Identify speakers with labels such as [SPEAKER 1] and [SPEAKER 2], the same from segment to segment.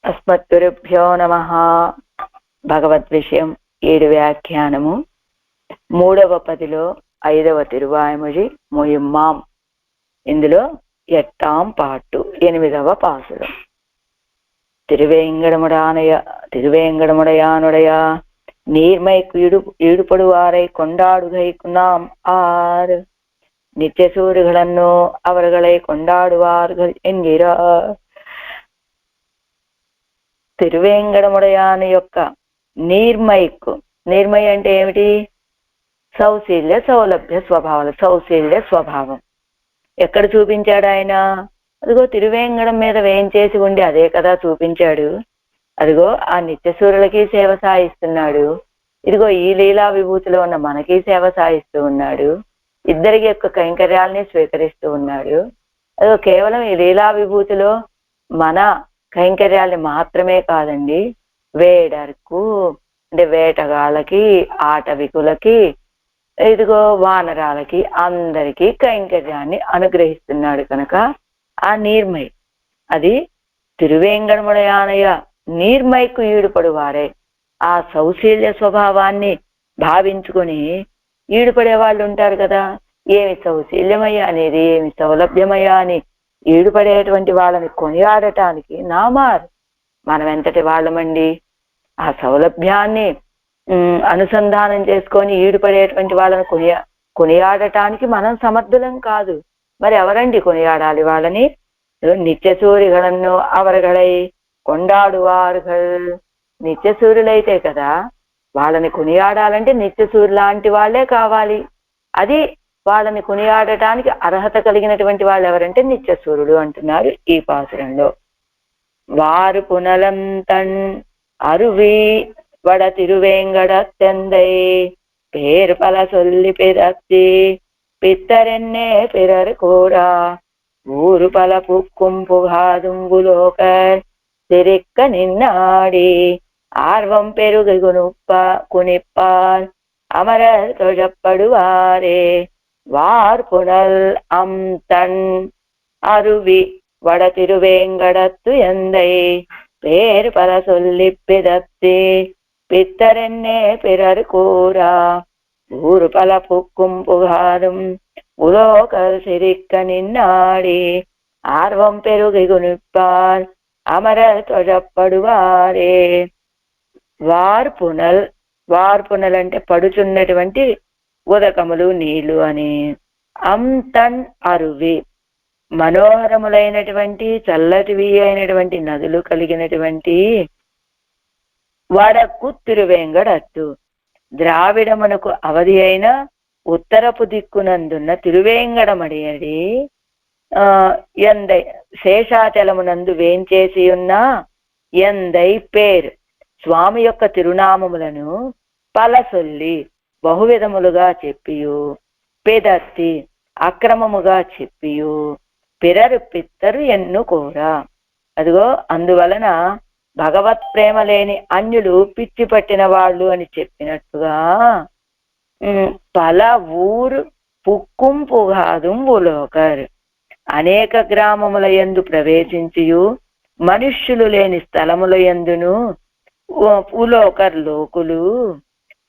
[SPEAKER 1] అస్మద్గురుభ్యో నమః. భగవద్ విషయం 7 వ్యాఖ్యానము 3వ పదిలో 5వ తిరువాయ్మొഴി మొయ్యుమ్మాం. ఇందులో 8ాం పాట్టు 8వ పాసురం. திருவேங்கடமுடையானுடைய நீர்மைக்கு ஈடுபடுவாரை கொண்டாடுகைக்குனாம் ஆர். நித்தியசூரிகளன்னோ அவர்களை கொண்டாடுவார்கள் என்கிறார். తిరువేంగడముడయాను యొక్క నీర్మైకు, నీర్మయ అంటే ఏమిటి? సౌశీల్య సౌలభ్య స్వభావాలు. సౌశీల్య స్వభావం ఎక్కడ చూపించాడు ఆయన? అదిగో తిరువేంగడం మీద వేయించేసి ఉండి అదే కదా చూపించాడు. అదిగో ఆ నిత్యసూరులకి సేవ సాయిస్తున్నాడు. ఇదిగో ఈ లీలా విభూతిలో ఉన్న మనకి సేవ సాయిస్తూ ఉన్నాడు. ఇద్దరికి యొక్క కైంకర్యాలని స్వీకరిస్తూ ఉన్నాడు. అదిగో కేవలం ఈ లీలా విభూతిలో మన కైంకర్యాలని మాత్రమే కాదండి, వేడర్కు అంటే వేటగాళ్ళకి, ఆటవికులకి, ఇదిగో వానరాలకి, అందరికీ కైంకర్యాన్ని అనుగ్రహిస్తున్నాడు కనుక ఆ నీర్మై అది తిరువేంగడముడయానయ నీర్మైకు ఈడుపడువారే. ఆ సౌశీల్య స్వభావాన్ని భావించుకొని ఈడుపడే వాళ్ళు ఉంటారు కదా. ఏమి సౌశీల్యమయ్యా అనేది, ఏమి సౌలభ్యమయ్యా అని ఈడుపడేటువంటి వాళ్ళని కొనియాడటానికి నామార్. మనం ఎంతటి వాళ్ళమండి? ఆ సౌలభ్యాన్ని అనుసంధానం చేసుకొని ఈడుపడేటువంటి వాళ్ళని కొనియాడటానికి మనం సమర్థులం కాదు. మరి ఎవరండి కొనియాడాలి వాళ్ళని? నిత్యసూరిಗಳನ್ನು అవరగళై కొండాడువారుగల్. నిత్యసూరులైతే కదా వాళ్ళని కొనియాడాలంటే నిత్యసూరు లాంటి వాళ్ళే కావాలి. అది వాళ్ళని కొనియాడటానికి అర్హత కలిగినటువంటి వాళ్ళు ఎవరంటే నిత్యసూరుడు అంటున్నారు ఈ పాసురంలో. వారు పునలం తన్ అరువి వడ తిరువేంగడ తెందై పేరు పల సొల్లి పిదత్తి పిత్తరెన్నే పిరరు కూడా ఊరు పల పుక్కుం పుగాదుంబులోకర్ తిరిక్క నిన్నాడి ఆర్వం పెరుగు కునిప్పాల్ అమరర్ తొజப்படுవారే. வார்புணல் அம் தன் அருவி வட திருவேங்கடத்து எந்தை பேர் பல சொல்லி பிதத்தி பித்தரென்னே பிறர் கூறா ஊரு பல புக்கும் புகாரும் உலோகல் சிரிக்க நின்னாடி ஆர்வம் பெருகி குனிப்பார் అమరర్ తొజப்படுవారే. వార్పునల్, వార్పునల్ అంటే పడుచున్నటువంటి ఉదకములు, నీళ్లు అని. అంతన్ అరువి మనోహరములైనటువంటి చల్లటివి అయినటువంటి నదులు కలిగినటువంటి వడకు తిరువేంగడత్తు ద్రావిడమునకు అవధి అయిన ఉత్తరపు దిక్కునందున్న తిరువేంగడమడియడి ఎందై శేషాచలమునందు వేంచేసి ఉన్న ఎందై పేరు స్వామి యొక్క తిరునామములను పలసొల్లి బహువిధములుగా చెప్పియు పేదత్తి అక్రమముగా చెప్పియు పిరరు పిత్తరు ఎన్నుకోరా. అదిగో అందువలన భగవత్ ప్రేమ లేని అన్యులు పిచ్చి పట్టిన వాళ్ళు అని చెప్పినట్టుగా పల ఊరు పుక్కుం పుగాదుం ఉలోకర్ అనేక గ్రామముల యందు ప్రవేశించియు మనుష్యులు లేని స్థలముల యందును ఉలోకర్ లోకులు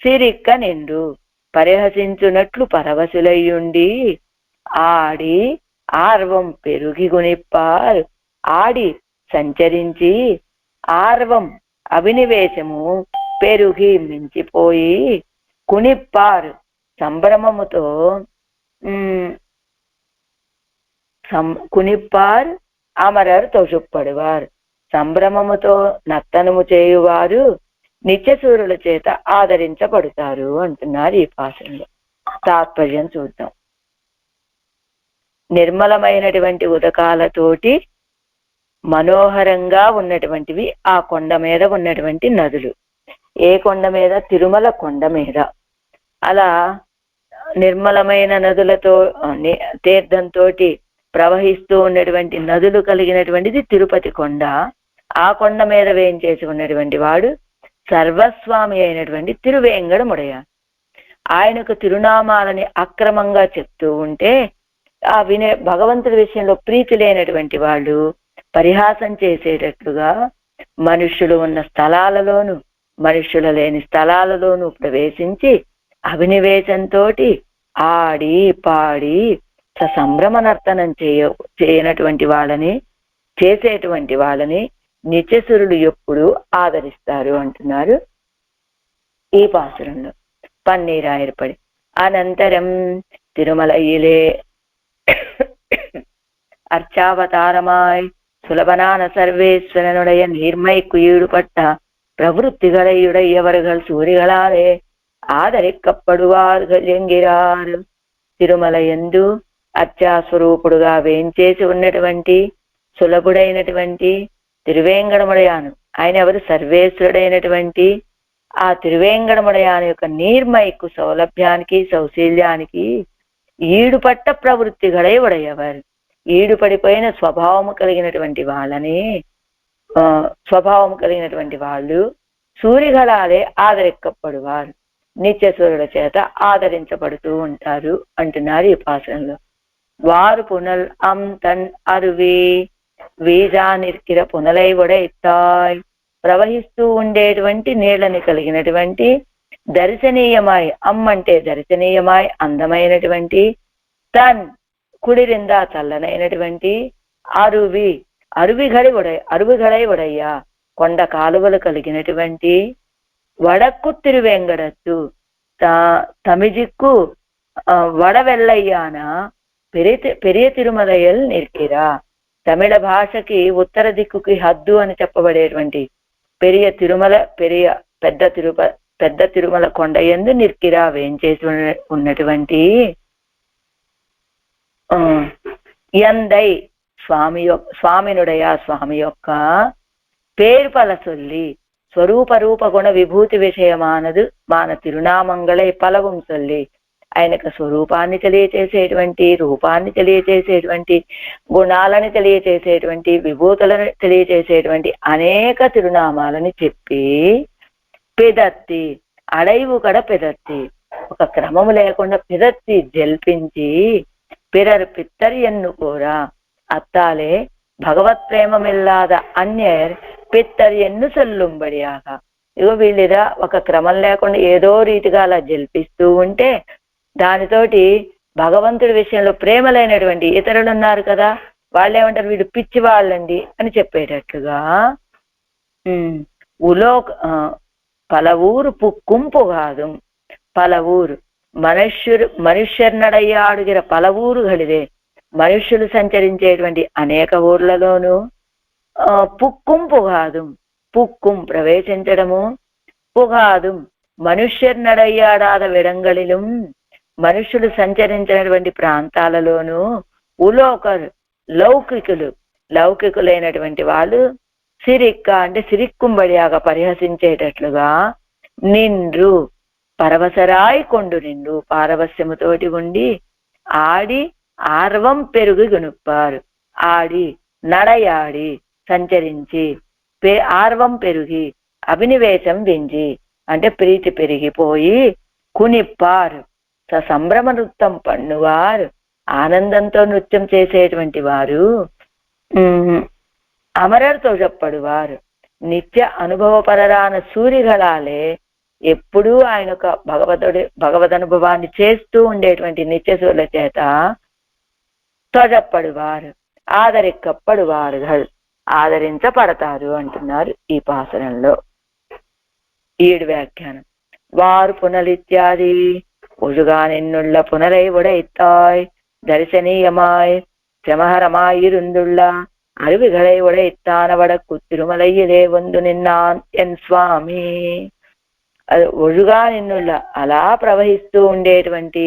[SPEAKER 1] సిరిక్క నిండు పరిహసించునట్లు పరవశులయ్యుండి ఆడి ఆర్వం పెరుగి గునిప్పార్ ఆడి సంచరించి ఆర్వం అభినివేశము పెరుగి మించిపోయి కునిప్పార్ సంభ్రమముతో కునిప్పార్ అమరర్ తొజుప్పడువార్ సంభ్రమముతో నర్తనము చేయువారు నిత్యసూరుల చేత ఆదరించబడతారు అంటున్నారు ఈ పాఠంలో. తాత్పర్యం చూద్దాం. నిర్మలమైనటువంటి ఉదకాలతోటి మనోహరంగా ఉన్నటువంటివి ఆ కొండ మీద ఉన్నటువంటి నదులు. ఏ కొండ మీద? తిరుమల కొండ మీద. అలా నిర్మలమైన నదులతో తీర్థంతో ప్రవహిస్తూ ఉన్నటువంటి నదులు కలిగినటువంటిది తిరుపతి కొండ. ఆ కొండ మీద వేయించేసి ఉన్నటువంటి వాడు సర్వస్వామి అయినటువంటి తిరువేంగడముడయ. ఆయనకు తిరునామాలని అక్రమంగా చెప్తూ ఉంటే ఆ భగవంతుడి విషయంలో ప్రీతి లేనటువంటి వాళ్ళు పరిహాసం చేసేటట్లుగా మనుష్యులు ఉన్న స్థలాలలోను మనుష్యులు లేని స్థలాలలోనూ ప్రవేశించి అభినివేశంతో ఆడి పాడి సంభ్రమ నర్తనం చేయనటువంటి వాళ్ళని చేసేటువంటి వాళ్ళని నిత్యసురులు ఎప్పుడు ఆదరిస్తారు అంటున్నారు ఈ పాసురంలో. పన్నీరాయర్పడి అనంతరం తిరుమలయిలే அர்ச்சாவதாரமாய் சுலபனான சர்வேஸ்வரனுடைய நீர்மைக்கு ஈடுபட்ட பிரவருத்திகளையுடையவர்கள் சூரிகளாலே ఆదరిక్కப்படுవారు ఎంగిరార్. తిరుమలయందు అర్చాస్వరూపుడుగా వేంచేసి ఉన్నటువంటి సులభుడైనటువంటి తిరువేంగడముడయాను, ఆయన ఎవరు? సర్వేశ్వరుడైనటువంటి ఆ తిరువేంగడముడయాను యొక్క నీర్మైకు సౌలభ్యానికి సౌశీల్యానికి ఈడుపట్ట ప్రవృత్తిగళై ఉడయవారు. ఈడుపడిపోయిన స్వభావము కలిగినటువంటి వాళ్ళని స్వభావము కలిగినటువంటి వాళ్ళు సూరిగళాలే ఆదరిక్కப்படுవారు, నిత్యసూరుల చేత ఆదరించబడుతూ ఉంటారు అంటున్నారు ఈ పాసంలో. వారు పునల్ అం తన్ అరువి వీజా నిర్కిర పునలై ఉడైతాయ్. ప్రవహిస్తూ ఉండేటువంటి నీళ్ళని కలిగినటువంటి దర్శనీయమాయ్, అంటే దర్శనీయమాయ్ అందమైనటువంటి, తన్ కుడిరింద చల్లనైనటువంటి, అరువిగళై ఉడయ్యా కొండ కాలువలు కలిగినటువంటి, వడక్కు తిరువేంగడత్తు తమిజిక్కు వడవెల్లయ్యాన పెరియ తిరుమలయల్ నిర్కిరా. తమిళ భాషకి ఉత్తర దిక్కుకి హద్దు అని చెప్పబడేటువంటి పెద్ద తిరుమల కొండ యందు నిర్కిరా వేంచేసి ఉన్నటువంటి ఎందై స్వామినుడయ స్వామి యొక్క పేరు పల సొల్లి స్వరూప రూప గుణ విభూతి విషయమానదు మాన తిరునామంగళై పలవం సొల్లి. ఆయనకు స్వరూపాన్ని తెలియచేసేటువంటి, రూపాన్ని తెలియచేసేటువంటి, గుణాలని తెలియచేసేటువంటి, విభూతులను తెలియచేసేటువంటి అనేక తిరునామాలని చెప్పి పెదత్తి అడైవు కడ పెదత్తి ఒక క్రమము లేకుండా పెదత్తి జల్పించి పిరరు పిత్తరి ఎన్నుకోరా అత్తాలే భగవత్ ప్రేమమిల్లాద అన్యర్ పిత్తరి ఎన్ను సొల్లుంబడియాగా. ఇగో వీళ్ళిదా ఒక క్రమం లేకుండా ఏదో రీతిగా అలా జల్పిస్తూ ఉంటే దానితోటి భగవంతుడి విషయంలో ప్రేమ లేనటువంటి ఇతరులు ఉన్నారు కదా, వాళ్ళు ఏమంటారు, వీడు పిచ్చి వాళ్ళండి అని చెప్పేటట్లుగా పలవూరు పుక్కుంపు కాదు పలవూరు మనుష్యర్నడయ్యాడుగిర పలవూరుಗಳಿದೆ. మనుష్యులు సంచరించేటువంటి అనేక ఊర్లలోనూ పుక్కుంపు కాదు, పుక్కుం ప్రవేశించడము, పుగాదు మనుష్యర్నడయ్యాడాద విడంగళిലും మనుష్యులు సంచరించినటువంటి ప్రాంతాలలోనూ లౌకికులైనటువంటి వాళ్ళు సిరిక్క అంటే సిరిక్కుంబడియాగా పరిహసించేటట్లుగా నిండ్రు పరవశరాయి కొండు నిండు పారవస్యముతోటి ఉండి ఆడి ఆర్వం పెరుగు గొనుప్పారు. ఆడి నడయాడి సంచరించి ఆర్వం పెరిగి అభినివేశం వెంచి అంటే ప్రీతి పెరిగిపోయి కునిప్పారు సంభ్రమ నృత్యం పన్నువారు ఆనందంతో నృత్యం చేసేటువంటి వారు అమరర్తో చెప్పడువారు నిత్య అనుభవపరరాన సూరిగళాలే ఎప్పుడూ ఆయన ఒక భగవదనుభవాన్ని చేస్తూ ఉండేటువంటి నిత్యసూర్ల చేత తొజప్పడువారు ఆదరిక్కப்படுవారు ఆదరించబడతారు అంటున్నారు ఈ పాసనంలో. 7 వ్యాఖ్యానం. వారు పునలిత్యాది ஒழுகா நின்னுள்ள புனலை உடைத்தாய் தரிசனீயமாய் பிரமஹரமாயிருந்துள்ள அருவிகளை உடைத்தான வடக்கு తిరుమలయ్యలే వందు నిన్నాన్ ఎన్ స్వామి. అది ఒழுగా నిన్నుள்ள అలా ప్రవహిస్తూ ఉండేటువంటి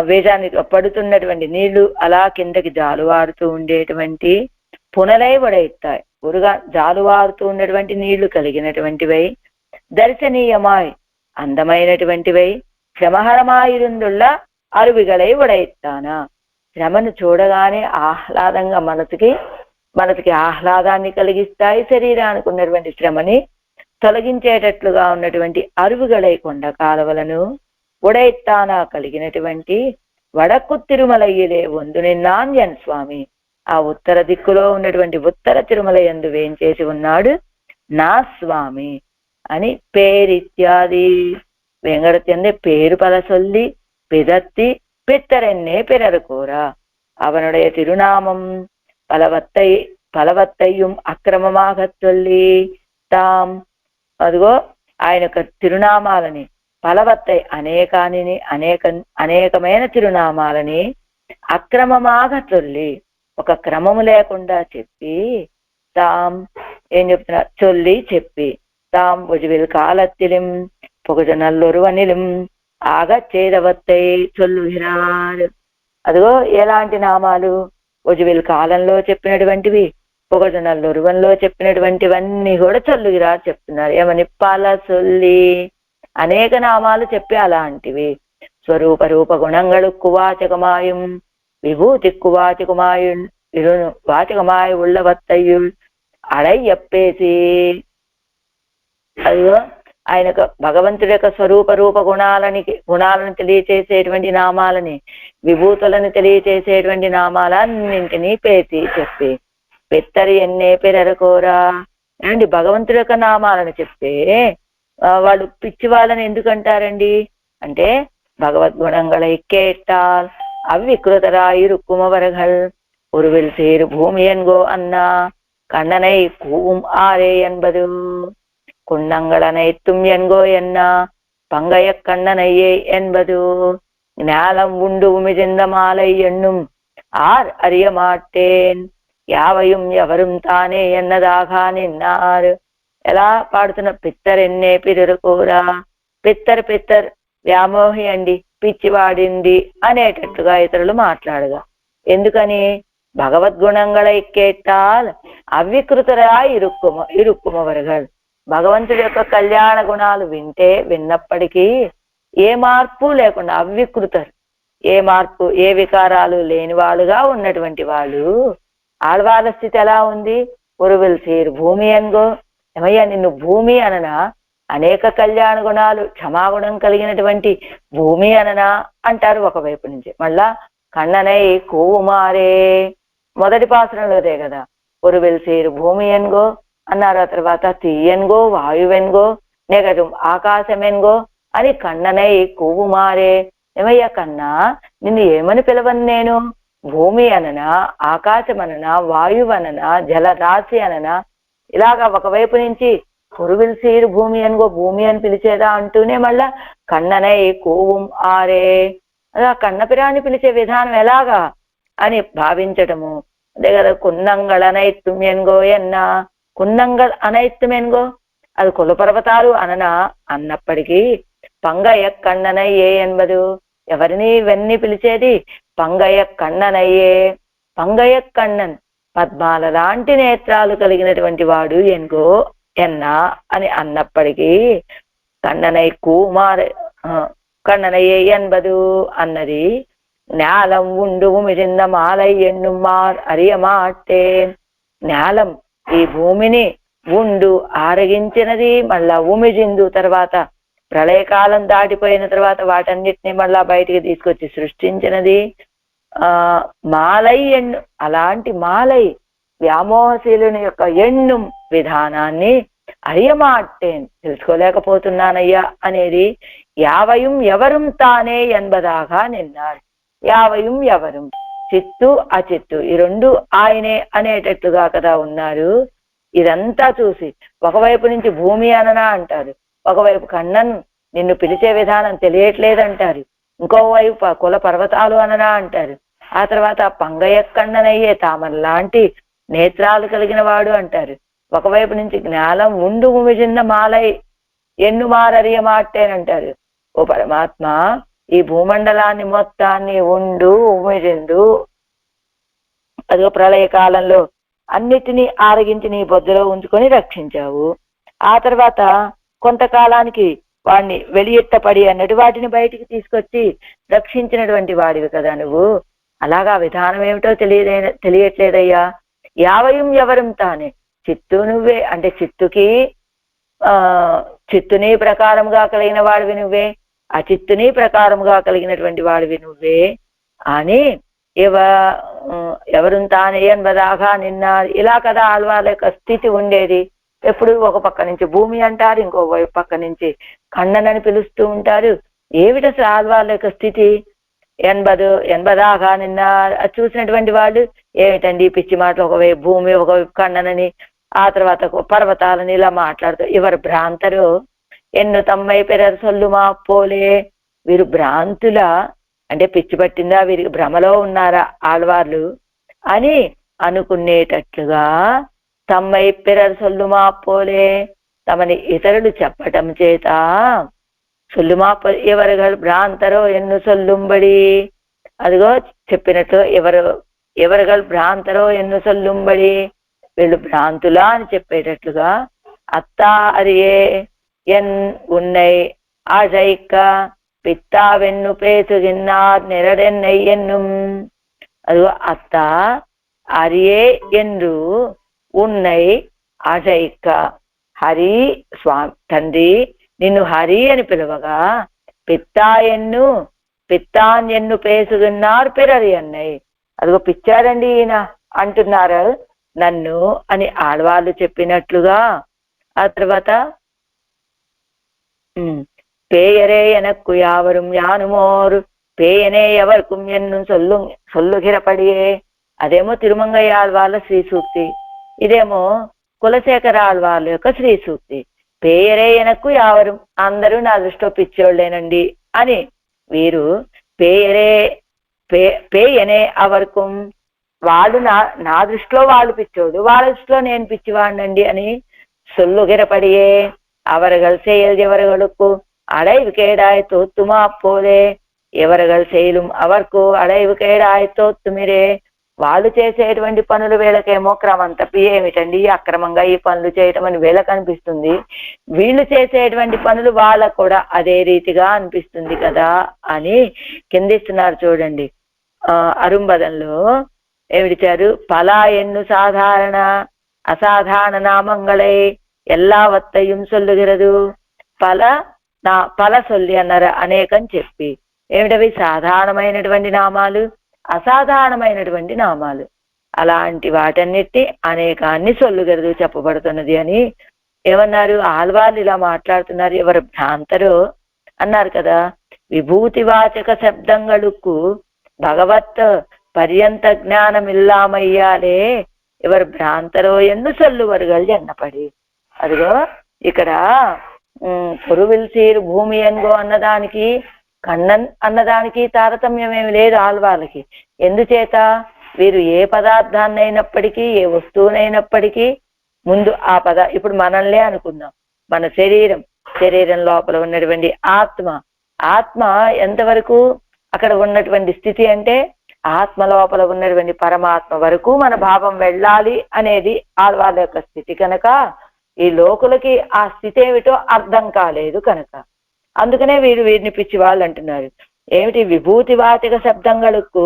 [SPEAKER 1] వేదానికి పడుతున్నటువంటి నీళ్లు అలా కిందకి జాలువారుతూ ఉండేటువంటి పునలై ఉడైతాయి ఒరుగా జాలువారుతూ ఉన్నటువంటి నీళ్లు కలిగినటువంటివై దర్శనీయమాయ్ అందమైనటువంటివై శ్రమహరమాயிருందుள்ள అరువిగలై ఉడైతానా. శ్రమను చూడగానే ఆహ్లాదంగా మనసుకి ఆహ్లాదాన్ని కలిగిస్తాయి, శరీరానికి ఉన్నటువంటి శ్రమని తొలగించేటట్లుగా ఉన్నటువంటి అరువుగలై కొండ కాలువలను ఉడైతానా కలిగినటువంటి వడక్కు తిరుమలయ్యలే వందు నిన్నాన్ ఎన్ స్వామి ఆ ఉత్తర దిక్కులో ఉన్నటువంటి ఉత్తర తిరుమల యందు వేంచేసి ఉన్నాడు నా స్వామి అని పేరిత్యాది వెంగడత్యందే పేరు పల సొల్లి పిదత్తి పిత్తరెన్నే పిறருகூறா அவனுடைய திருநாமம் పలవత్తయ్యం అక్రమமாக சொல்லி తాం అదిగో ఆయన యొక్క తిరునామాలని పలవత్తై అనేకమైన తిరునామాలని అక్రమమాగా చొల్లి ఒక క్రమము లేకుండా చెప్పి తాం ఏం చెప్తున్నా చొల్లి చెప్పి తాం ఒజువిల్ కాలత్తిలిం పొగజ నల్లొరువనిలిం ఆగ చేదవత్తై చొల్లుహిరాడు. అదిగో ఎలాంటి నామాలు? ఒజువిల్ కాలంలో చెప్పినటువంటివి, పొగజ నల్లొరువన్లో చెప్పినటువంటివన్నీ కూడా చొల్లుగిరా చెప్తున్నారు. ఏమని? పల సొల్లి అనేక నామాలు చెప్పి అలాంటివి. స్వరూప రూప గుణంగళుక్కు వాచకమాయం విభూతిక్కు వాచకమాయ ఉళ్ళవత్తయ్యుల్ అడయ్యప్పేసి. అదిగో ఆయనకు భగవంతుడి యొక్క స్వరూప రూప గుణాలను తెలియచేసేటువంటి నామాలని, విభూతులను తెలియచేసేటువంటి నామాలన్నింటినీ పేసి చెప్పి పెత్తరి ఎన్నే పిறருகூறா అండి. భగవంతుడి యొక్క నామాలను చెప్తే వాళ్ళు పిచ్చి వాళ్ళని ఎందుకంటారండి అంటే భగవద్గుణங்களை கேட்டால் அவ்விக்ருதராயிருக்குமவர்கள் ஒருவில் சேரு பூமி என்கோ அண்ணா கண்ணனை கூவும் ஆரே என்பது குன்னங்கள் அனைத்தும் என்கோ என்ன பங்கைய கண்ணனையே என்பது ஞாலம் உண்டு உமிழ்ந்த மாலை எண்ணும் ஆர் அறிய மாட்டேன் యావయం ఎవరం తానే ఎన్నదాగా నిన్నారు. ఎలా పాడుతున్న పిత్తరెన్నే పిறருகூறா. పిత్తర్ వ్యామోహి అండి, పిచ్చివాడింది అనేటట్టుగా ఇతరులు మాట్లాడగా. ఎందుకని? భగవద్గుణంగళை கேட்டால் అవికృతరాయి ఇరుక్కుమవர்கள். భగవంతుడి యొక్క కళ్యాణ గుణాలు విన్నప్పటికీ ఏ మార్పు లేకుండా అవికృతరు, ఏ మార్పు ఏ వికారాలు లేని వాళ్ళుగా ఉన్నటువంటి వాళ్ళు. ఆళ్వాళ్ళ స్థితి ఎలా ఉంది? ఒరువిల్ సేరు భూమి ఎన్గో. ఏమయ్యా నిన్ను భూమి అననా? అనేక కళ్యాణ గుణాలు క్షమాగుణం కలిగినటువంటి భూమి అననా అంటారు ఒకవైపు నుంచి. మళ్ళా కన్ననై కూవుమారే మొదటి పాసరంలోదే కదా. ఒరువిల్ సేరు భూమి ఎన్గో అన్నారు. ఆ తర్వాత తీయన్గో వాయువెన్గో నెగటం ఆకాశమెన్గో అని కన్ననై కూవుమారే. ఏమయ్యా కన్నా నిన్ను ఏమని పిలవను నేను? భూమి అననా, ఆకాశమననా, వాయువననా, జలరాశి అననా? ఇలాగా ఒకవైపు నుంచి పొరువిల్ సీరు భూమి అనుకో భూమి అని పిలిచేదా అంటూనే మళ్ళా కన్ననై కూవం ఆరే. అలా కన్నపిరాన్ని పిలిచే విధానం ఎలాగా అని భావించటము. అదే కదా కున్నంగళ అనైత్యం ఎన్గో ఎన్నా. కున్నంగల్ అనైత్యం ఎన్గో అది కులపర్వతాలు అననా అన్నప్పటికీ పంగయ్య కన్ననయ్యే ఎన్బదు. ఎవరిని ఇవన్నీ పిలిచేది? పంగయ్య కన్ననయ్యే. పంగయ్య కన్నన్ పద్మాల లాంటి నేత్రాలు కలిగినటువంటి వాడు ఎన్గో ఎన్నా అని అన్నప్పటికీ కన్ననై కూమార కన్ననయ్యే ఎన్బదు అన్నది. జ్ఞాలం ఉండు మిరింద మాలై ఎన్నుమార్ అరియమాట్టేన్. జ్ఞాలం ఈ భూమిని ఉండు ఆరగించినది, మళ్ళా ఉమిజిందు తర్వాత ప్రళయకాలం దాటిపోయిన తర్వాత వాటన్నిటిని మళ్ళా బయటికి తీసుకొచ్చి సృష్టించినది. మాలై ఎన్ను అలాంటి మాలై వ్యామోహశీలుని యొక్క ఎన్ను విధానాన్ని అరియమాట్టేన్ తెలుసుకోలేకపోతున్నానయ్యా అనేది. యావయం ఎవరం తానే ఎన్బదాగా నిన్నారు. యావయం ఎవరం చిత్తు అచిత్తు ఈ రెండు ఆయనే అనేటట్లుగా కదా ఉన్నారు. ఇదంతా చూసి ఒకవైపు నుంచి భూమి అననా అంటారు, ఒకవైపు కన్నన్ నిన్ను పిలిచే విధానం తెలియట్లేదంటారు, ఇంకోవైపు కుల పర్వతాలు అననా అంటారు, ఆ తర్వాత పంగయ్య కన్ననయ్యే తామర లాంటి నేత్రాలు కలిగిన వాడు అంటారు. ఒకవైపు నుంచి జ్ఞానం ఉండు ఉమిజిన్న మాలై ఎన్ను మారరియ మాట్టేనంటారు. ఓ పరమాత్మ ఈ భూమండలాన్ని మొత్తాన్ని ఉండు ఉమిజిందు అదిగో ప్రళయ కాలంలో అన్నిటినీ ఆరగించి నీ బొద్దులో ఉంచుకొని రక్షించావు. ఆ తర్వాత కొంతకాలానికి వాడిని వెలియెత్తపడి అన్నట్టు వాటిని బయటికి తీసుకొచ్చి రక్షించినటువంటి వాడివి కదా నువ్వు. అలాగా విధానం ఏమిటో తెలియట్లేదయ్యా. యావయం ఎవరం తానే చిత్తు నువ్వే అంటే చిత్తుని ప్రకారముగా కలిగిన వాడివి నువ్వే, అచిత్తుని ప్రకారముగా కలిగినటువంటి వాడివి నువ్వే అని ఎవరున్ తానే ఎన్బదాగా నిన్నారు. ఇలా కదా ఆళ్వార్ల యొక్క స్థితి ఉండేది. ఎప్పుడు ఒక పక్క నుంచి భూమి అంటారు, ఇంకో పక్క నుంచి కన్ననని పిలుస్తూ ఉంటారు. ఏమిటి అసలు ఆళ్వార్ల యొక్క స్థితి? ఎనబదాగా నిన్న చూసినటువంటి వాళ్ళు ఏమిటండి పిచ్చి మాటలు, ఒకవైపు భూమి ఒకవైపు కన్ననని, ఆ తర్వాత పర్వతాలని ఇలా మాట్లాడుతూ ఎవరు భ్రాంతరు ఎన్ను తమ్మై పెరరు సొల్లుమా పోలే. వీరు భ్రాంతుల, అంటే పిచ్చి పట్టిందా, వీరికి భ్రమలో ఉన్నారా ఆళ్వార్లు అని అనుకునేటట్లుగా తమ్మై పెరరు సొల్లుమా పోలే, తమని ఇతరులు చెప్పటం చేత సొల్లుమా ఎవరు భ్రాంతరో ఎన్ను సొల్లుంబడి, అదిగో చెప్పినట్లు ఎవరుగల్ భ్రాంతరో ఎన్ను సొల్లుంబడి, వీళ్ళు భ్రాంతులా అని చెప్పేటట్లుగా అత్తా అరియే ఎన్ ఉన్నై ఆజైక్క పిత్తా వెన్ను పేసుగిన్నార్ నిరడెన్నై ఎన్నుం. అదిగో అత్త అరియే என்று ఉన్నై ఆజైక్క, హరి స్వామి తండ్రి నిన్ను హరి అని పిలవగా, పిత్తాన్ ఎన్ను పేసుకున్నారు పిరరి అన్నయ్య. అదిగో పిచ్చారండి ఈయన అంటున్నారు నన్ను అని ఆడవాళ్ళు చెప్పినట్లుగా. ఆ తర్వాత పేయరే ఎనక్కు యావரும் యానుమోరు పేయనే ఎవర్కుం ఎన్ను సొల్లుగిరపడియే. అదేమో తిరుమంగయ్య ఆళ్వార్ల శ్రీ సూక్తి, ఇదేమో కులశేఖర ఆళ్వార్ల యొక్క శ్రీ సూక్తి. పేయరే ఎనక్కు యావరం, అందరూ నా దృష్టిలో పిచ్చోళ్ళేనండి అని. వీరు పేయనే అవర్కం, వాళ్ళు నా దృష్టిలో వాళ్ళు పిచ్చోడు, వాళ్ళ దృష్టిలో నేను పిచ్చివాడినండి అని సొల్లుగిరపడియే. అవరగల్ செயல் ఎవరగలుకు அடைவு கேடாய் தோத்துமா போலே, ఎవరగల్ செயலும் అవర్కు అడైవు కేడాయ్ తోత్తుమిరే. వాళ్ళు చేసేటువంటి పనులు వీళ్ళకేమో క్రమం తప్పి ఏమిటండి అక్రమంగా ఈ పనులు చేయటం అని వీళ్ళకి అనిపిస్తుంది, వీళ్ళు చేసేటువంటి పనులు వాళ్ళకు కూడా అదే రీతిగా అనిపిస్తుంది కదా అని కిందిస్తున్నారు చూడండి. అరుంబదంలో ఏమిడిచారు? పలా ఎన్ను సాధారణ అసాధారణ నామంగళై ఎల్లావత్తయ్యం సొల్లుగిరదు. పల సొల్లి అన్నారు అనేకం చెప్పి, ఏమిటవి? సాధారణమైనటువంటి నామాలు, అసాధారణమైనటువంటి నామాలు, అలాంటి వాటన్నిటి అనేకాన్ని సొల్లుగరదు చెప్పబడుతున్నది అని ఏమన్నారు? ఆళ్వార్లు ఇలా మాట్లాడుతున్నారు. ఎవరు భ్రాంతరో అన్నారు కదా. విభూతివాచక శబ్దంగళుకు భగవత్ పర్యంత జ్ఞానం ఇల్లామయ్యాలే, ఎవరు భ్రాంతరో ఎన్ను సొల్లువరుగల్ ఎన్నపడి. అదిగో ఇక్కడ పొరువిల్ సీరు భూమి ఎన్గో అన్నదానికి కన్నన్ అన్నదానికి తారతమ్యం ఏమి లేదు ఆళ్వార్లకి. ఎందుచేత? వీరు ఏ పదార్థాన్నైనప్పటికీ, ఏ వస్తువునైనప్పటికీ ముందు ఆ ఇప్పుడు మనల్నే అనుకుందాం, మన శరీరం లోపల ఉన్నటువంటి ఆత్మ ఎంతవరకు అక్కడ ఉన్నటువంటి స్థితి అంటే, ఆత్మ లోపల ఉన్నటువంటి పరమాత్మ వరకు మన భావం వెళ్ళాలి అనేది ఆళ్వార్ల యొక్క స్థితి కనుక, ఈ లోకులకి ఆ స్థితి ఏమిటో అర్థం కాలేదు కనుక అందుకనే వీరిని పిచ్చి వాళ్ళు అంటున్నారు. ఏమిటి? విభూతివాచక శబ్దంగళకు,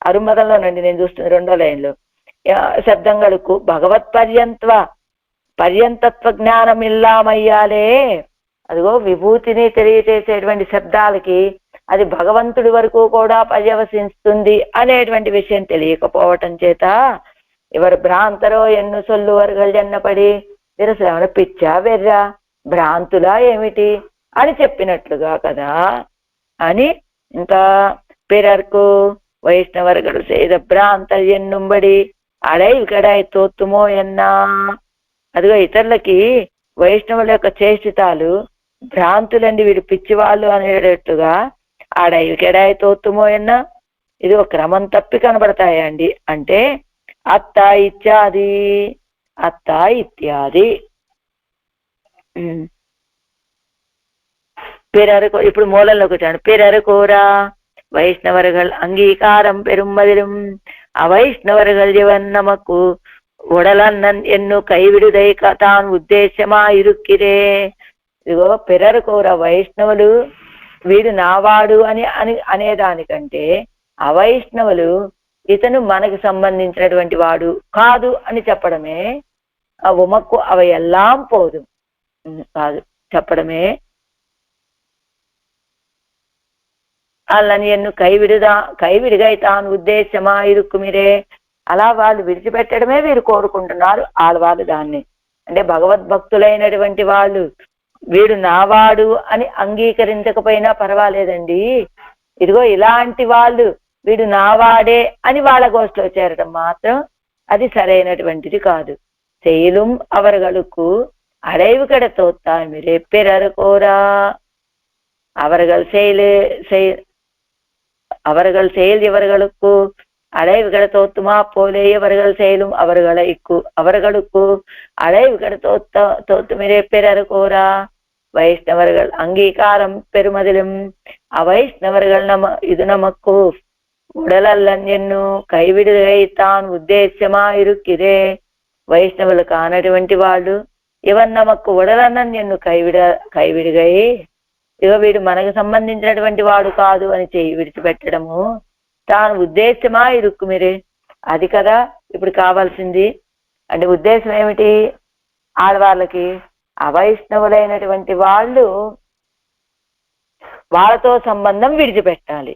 [SPEAKER 1] అరుమదంలోనండి నేను చూస్తుంది 2వ లైన్లో, శబ్దంగళకు భగవత్ పర్యంతత్వ జ్ఞానం ఇల్లామయ్యాలే. అదిగో విభూతిని తెలియచేసేటువంటి శబ్దాలకి అది భగవంతుడి వరకు కూడా పర్యవసిస్తుంది అనేటువంటి విషయం తెలియకపోవటం చేత ఎవరు భ్రాంతరో ఎన్ను సొల్లు వరగల్జన్నపడి, వీరు శ్రవణ పిచ్చా వెర్రా భ్రాంతులా ఏమిటి అని చెప్పినట్లుగా కదా అని. ఇంకా పిరర్కు వైష్ణవర్గడు సేద భ్రాంత ఎన్నుంబడి అడై కడాయి తోత్తుమో ఎన్నా. అదిగో ఇతరులకి వైష్ణవుల యొక్క చేష్టితాలు భ్రాంతులండి, వీడు పిచ్చివాళ్ళు అనేటట్టుగా ఆడై కెడాయి తోత్తుమో ఎన్నా, ఇది ఒక క్రమం తప్పి కనబడతాయండి. అంటే అత్త ఇత్యాది பிறருக்கு. ఇప్పుడు మూలంలోకి వచ్చాడు. பிறருకోరా வைஷ்ணவர்கள் அங்கீகாரம் பெரும்பதிலும் அவைஷ்ணவர்கள் இவன் நமக்கு உடலன்னன் ఎన్ను కైవిడుదై తాను ఉద్దేశమా ఇరుక్కిరే. ఇదిగో పిరరుకోరా, వైష్ణవులు వీడు నావాడు అని అనేదానికంటే అవైష్ణవులు ఇతను మనకు సంబంధించినటువంటి వాడు కాదు అని చెప్పడమే. ఉమక్కు అవ ఎల్లాం పోదు కాదు చెప్పడమే వాళ్ళని ఎన్ను కైవిడిగైతాను ఉద్దేశమా ఇరుక్కుమిరే. అలా వాళ్ళు విడిచిపెట్టడమే వీరు కోరుకుంటున్నారు ఆడవాళ్ళు దాన్ని. అంటే భగవద్భక్తులైనటువంటి వాళ్ళు వీడు నావాడు అని అంగీకరించకపోయినా పర్వాలేదండి, ఇదిగో ఇలాంటి వాళ్ళు వీడు నావాడే అని వాళ్ళ గోష్ఠిలో చేరడం మాత్రం అది సరైనటువంటిది కాదు. செயலும் அவர்களுக்கு அடைவு கெட தோத்தாமிரே பிறர் கோரா. அவர்கள் செயல் இவர்களுக்கு அடைவு கெட தோத்துமா போலே இவர்கள் செயலும் அவர்களுக்கு அடைவு கெட தோத்துமிரே பிறர் கோரா. வைஷ்ணவர்கள் அங்கீகாரம் பெறுமதிலும் அவைஷ்ணவர்கள் இது நமக்கு உடலல்லன் ఎన్ను కైవిడిగైతాన్ ఉద్దేశ్యమా ఇరుక్కిరే. వైష్ణవులు కానటువంటి వాళ్ళు ఇవన్ నమకు ఉడలన్నన్ ఎన్ను కైవిడిగై, ఇక వీడు మనకు సంబంధించినటువంటి వాడు కాదు అని చెయ్యి విడిచిపెట్టడము తాను ఉద్దేశమా ఇరుక్కుమిరే. అది కదా ఇప్పుడు కావాల్సింది. అంటే ఉద్దేశం ఏమిటి? ఆడవాళ్ళకి అవైష్ణవులైనటువంటి వాళ్ళు వాళ్ళతో సంబంధం విడిచిపెట్టాలి.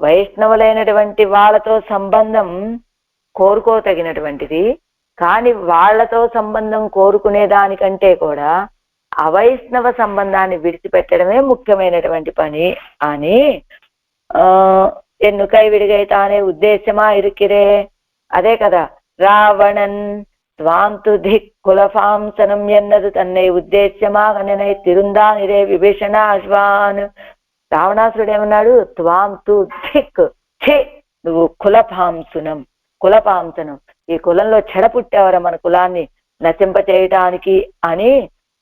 [SPEAKER 1] వైష్ణవులైనటువంటి వాళ్ళతో సంబంధం కోరుకోతగినటువంటిది, కానీ వాళ్లతో సంబంధం కోరుకునే దానికంటే కూడా అవైష్ణవ సంబంధాన్ని విడిచిపెట్టడమే ముఖ్యమైనటువంటి పని అని ఎన్ను కైవిడిగైతానే ఉద్దేశమా ఇరుక్కిరే. అదే కదా రావణన్ స్వాంతు ధిక్ కులఫాంసనం ఎన్నదు తన్నే ఉద్దేశ్యமாக తిరుందానిరే విభీషణ అశ్వాన్. రావణాసురుడు ఏమన్నాడు? త్వాంతు ధిక్, ఛే నువ్వు కులపాంసనం ఈ కులంలో చెడపుట్టావరా మన కులాన్ని నశింప చేయటానికి అని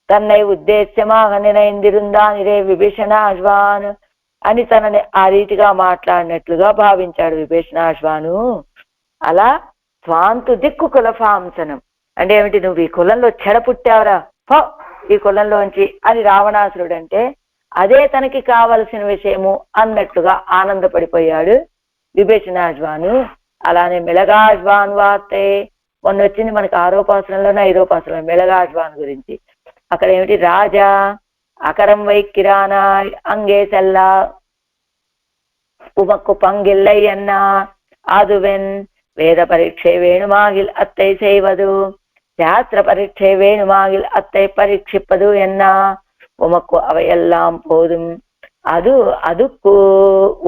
[SPEAKER 1] తన్నై ఉద్దేశ్యமாக తిరుందానిరే విభీషణ అశ్వాన్ అని తనని ఆ రీతిగా మాట్లాడినట్లుగా భావించాడు విభీషణాశ్వాను. అలా స్వాంతు దిక్కు కులపాంసనం అంటే ఏమిటి? నువ్వు ఈ కులంలో చెడపుట్టావరా, పో ఈ కులంలోంచి అని రావణాసురుడు అంటే అదే తనకి కావలసిన విషయము అన్నట్లుగా ఆనందపడిపోయాడు విభీషణాశ్వాను. అలానే మిళగాశ్వాన్ వార్తే మొన్న వచ్చింది మనకు 6వ పాసురంలోనే 5వ పాసురంలో మిళగాశ్వాన్ గురించి. అక్కడ ఏమిటి? రాజా అకరం వైకిరానాయ్ అంగే సెల్లా உமக்கு பங்கில்லை அண்ணா அதுவென் வேத பரீட்சை வேணுமாகில் அத்தை செய்வது சாஸ்திர பரீட்சை வேணுமாகில் அத்தை பரீட்சிப்பது என்ன உமக்கு அவையெல்லாம் போதும் அதுக்கு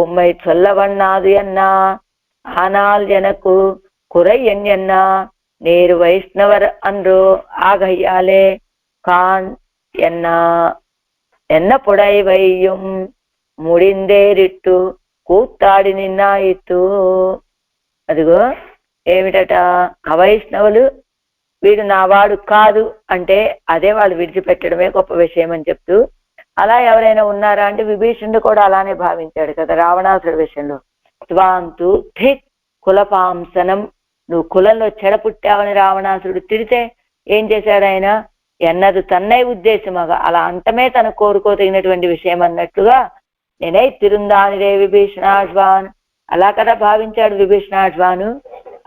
[SPEAKER 1] உம்மை சொல்ல வண்ணாது என்ன ஆனால் எனக்கு குறை என்ன நேரு வைஷ்ணவர் அன்றோ ஆகையாலே கான் என்ன புடைவையும் ముడిందేరిట్టు కూత్తాడి నిన్నాయిత్తు. అదిగో ఏమిటట? అవైష్ణవులు వీడు నావాడు కాదు అంటే అదే వాళ్ళు విడిచిపెట్టడమే గొప్ప విషయం అని చెప్తూ, అలా ఎవరైనా ఉన్నారా అంటే విభీషణుడు కూడా అలానే భావించాడు కదా రావణాసురుడి విషయంలో. స్వాంతు ధిక్ కులపాంసనం, నువ్వు కులంలో చెడపుట్టావని రావణాసురుడు తిడితే ఏం చేశాడు ఆయన? ఎన్నదు తన్నై ఉద్దేశమగా, అలా అంటమే తను కోరుకోదగినటువంటి విషయం అన్నట్లుగా నేనై తిరుందానిరే విభీషణాశ్వాన్, అలా కదా భావించాడు విభీషణాశ్వాను.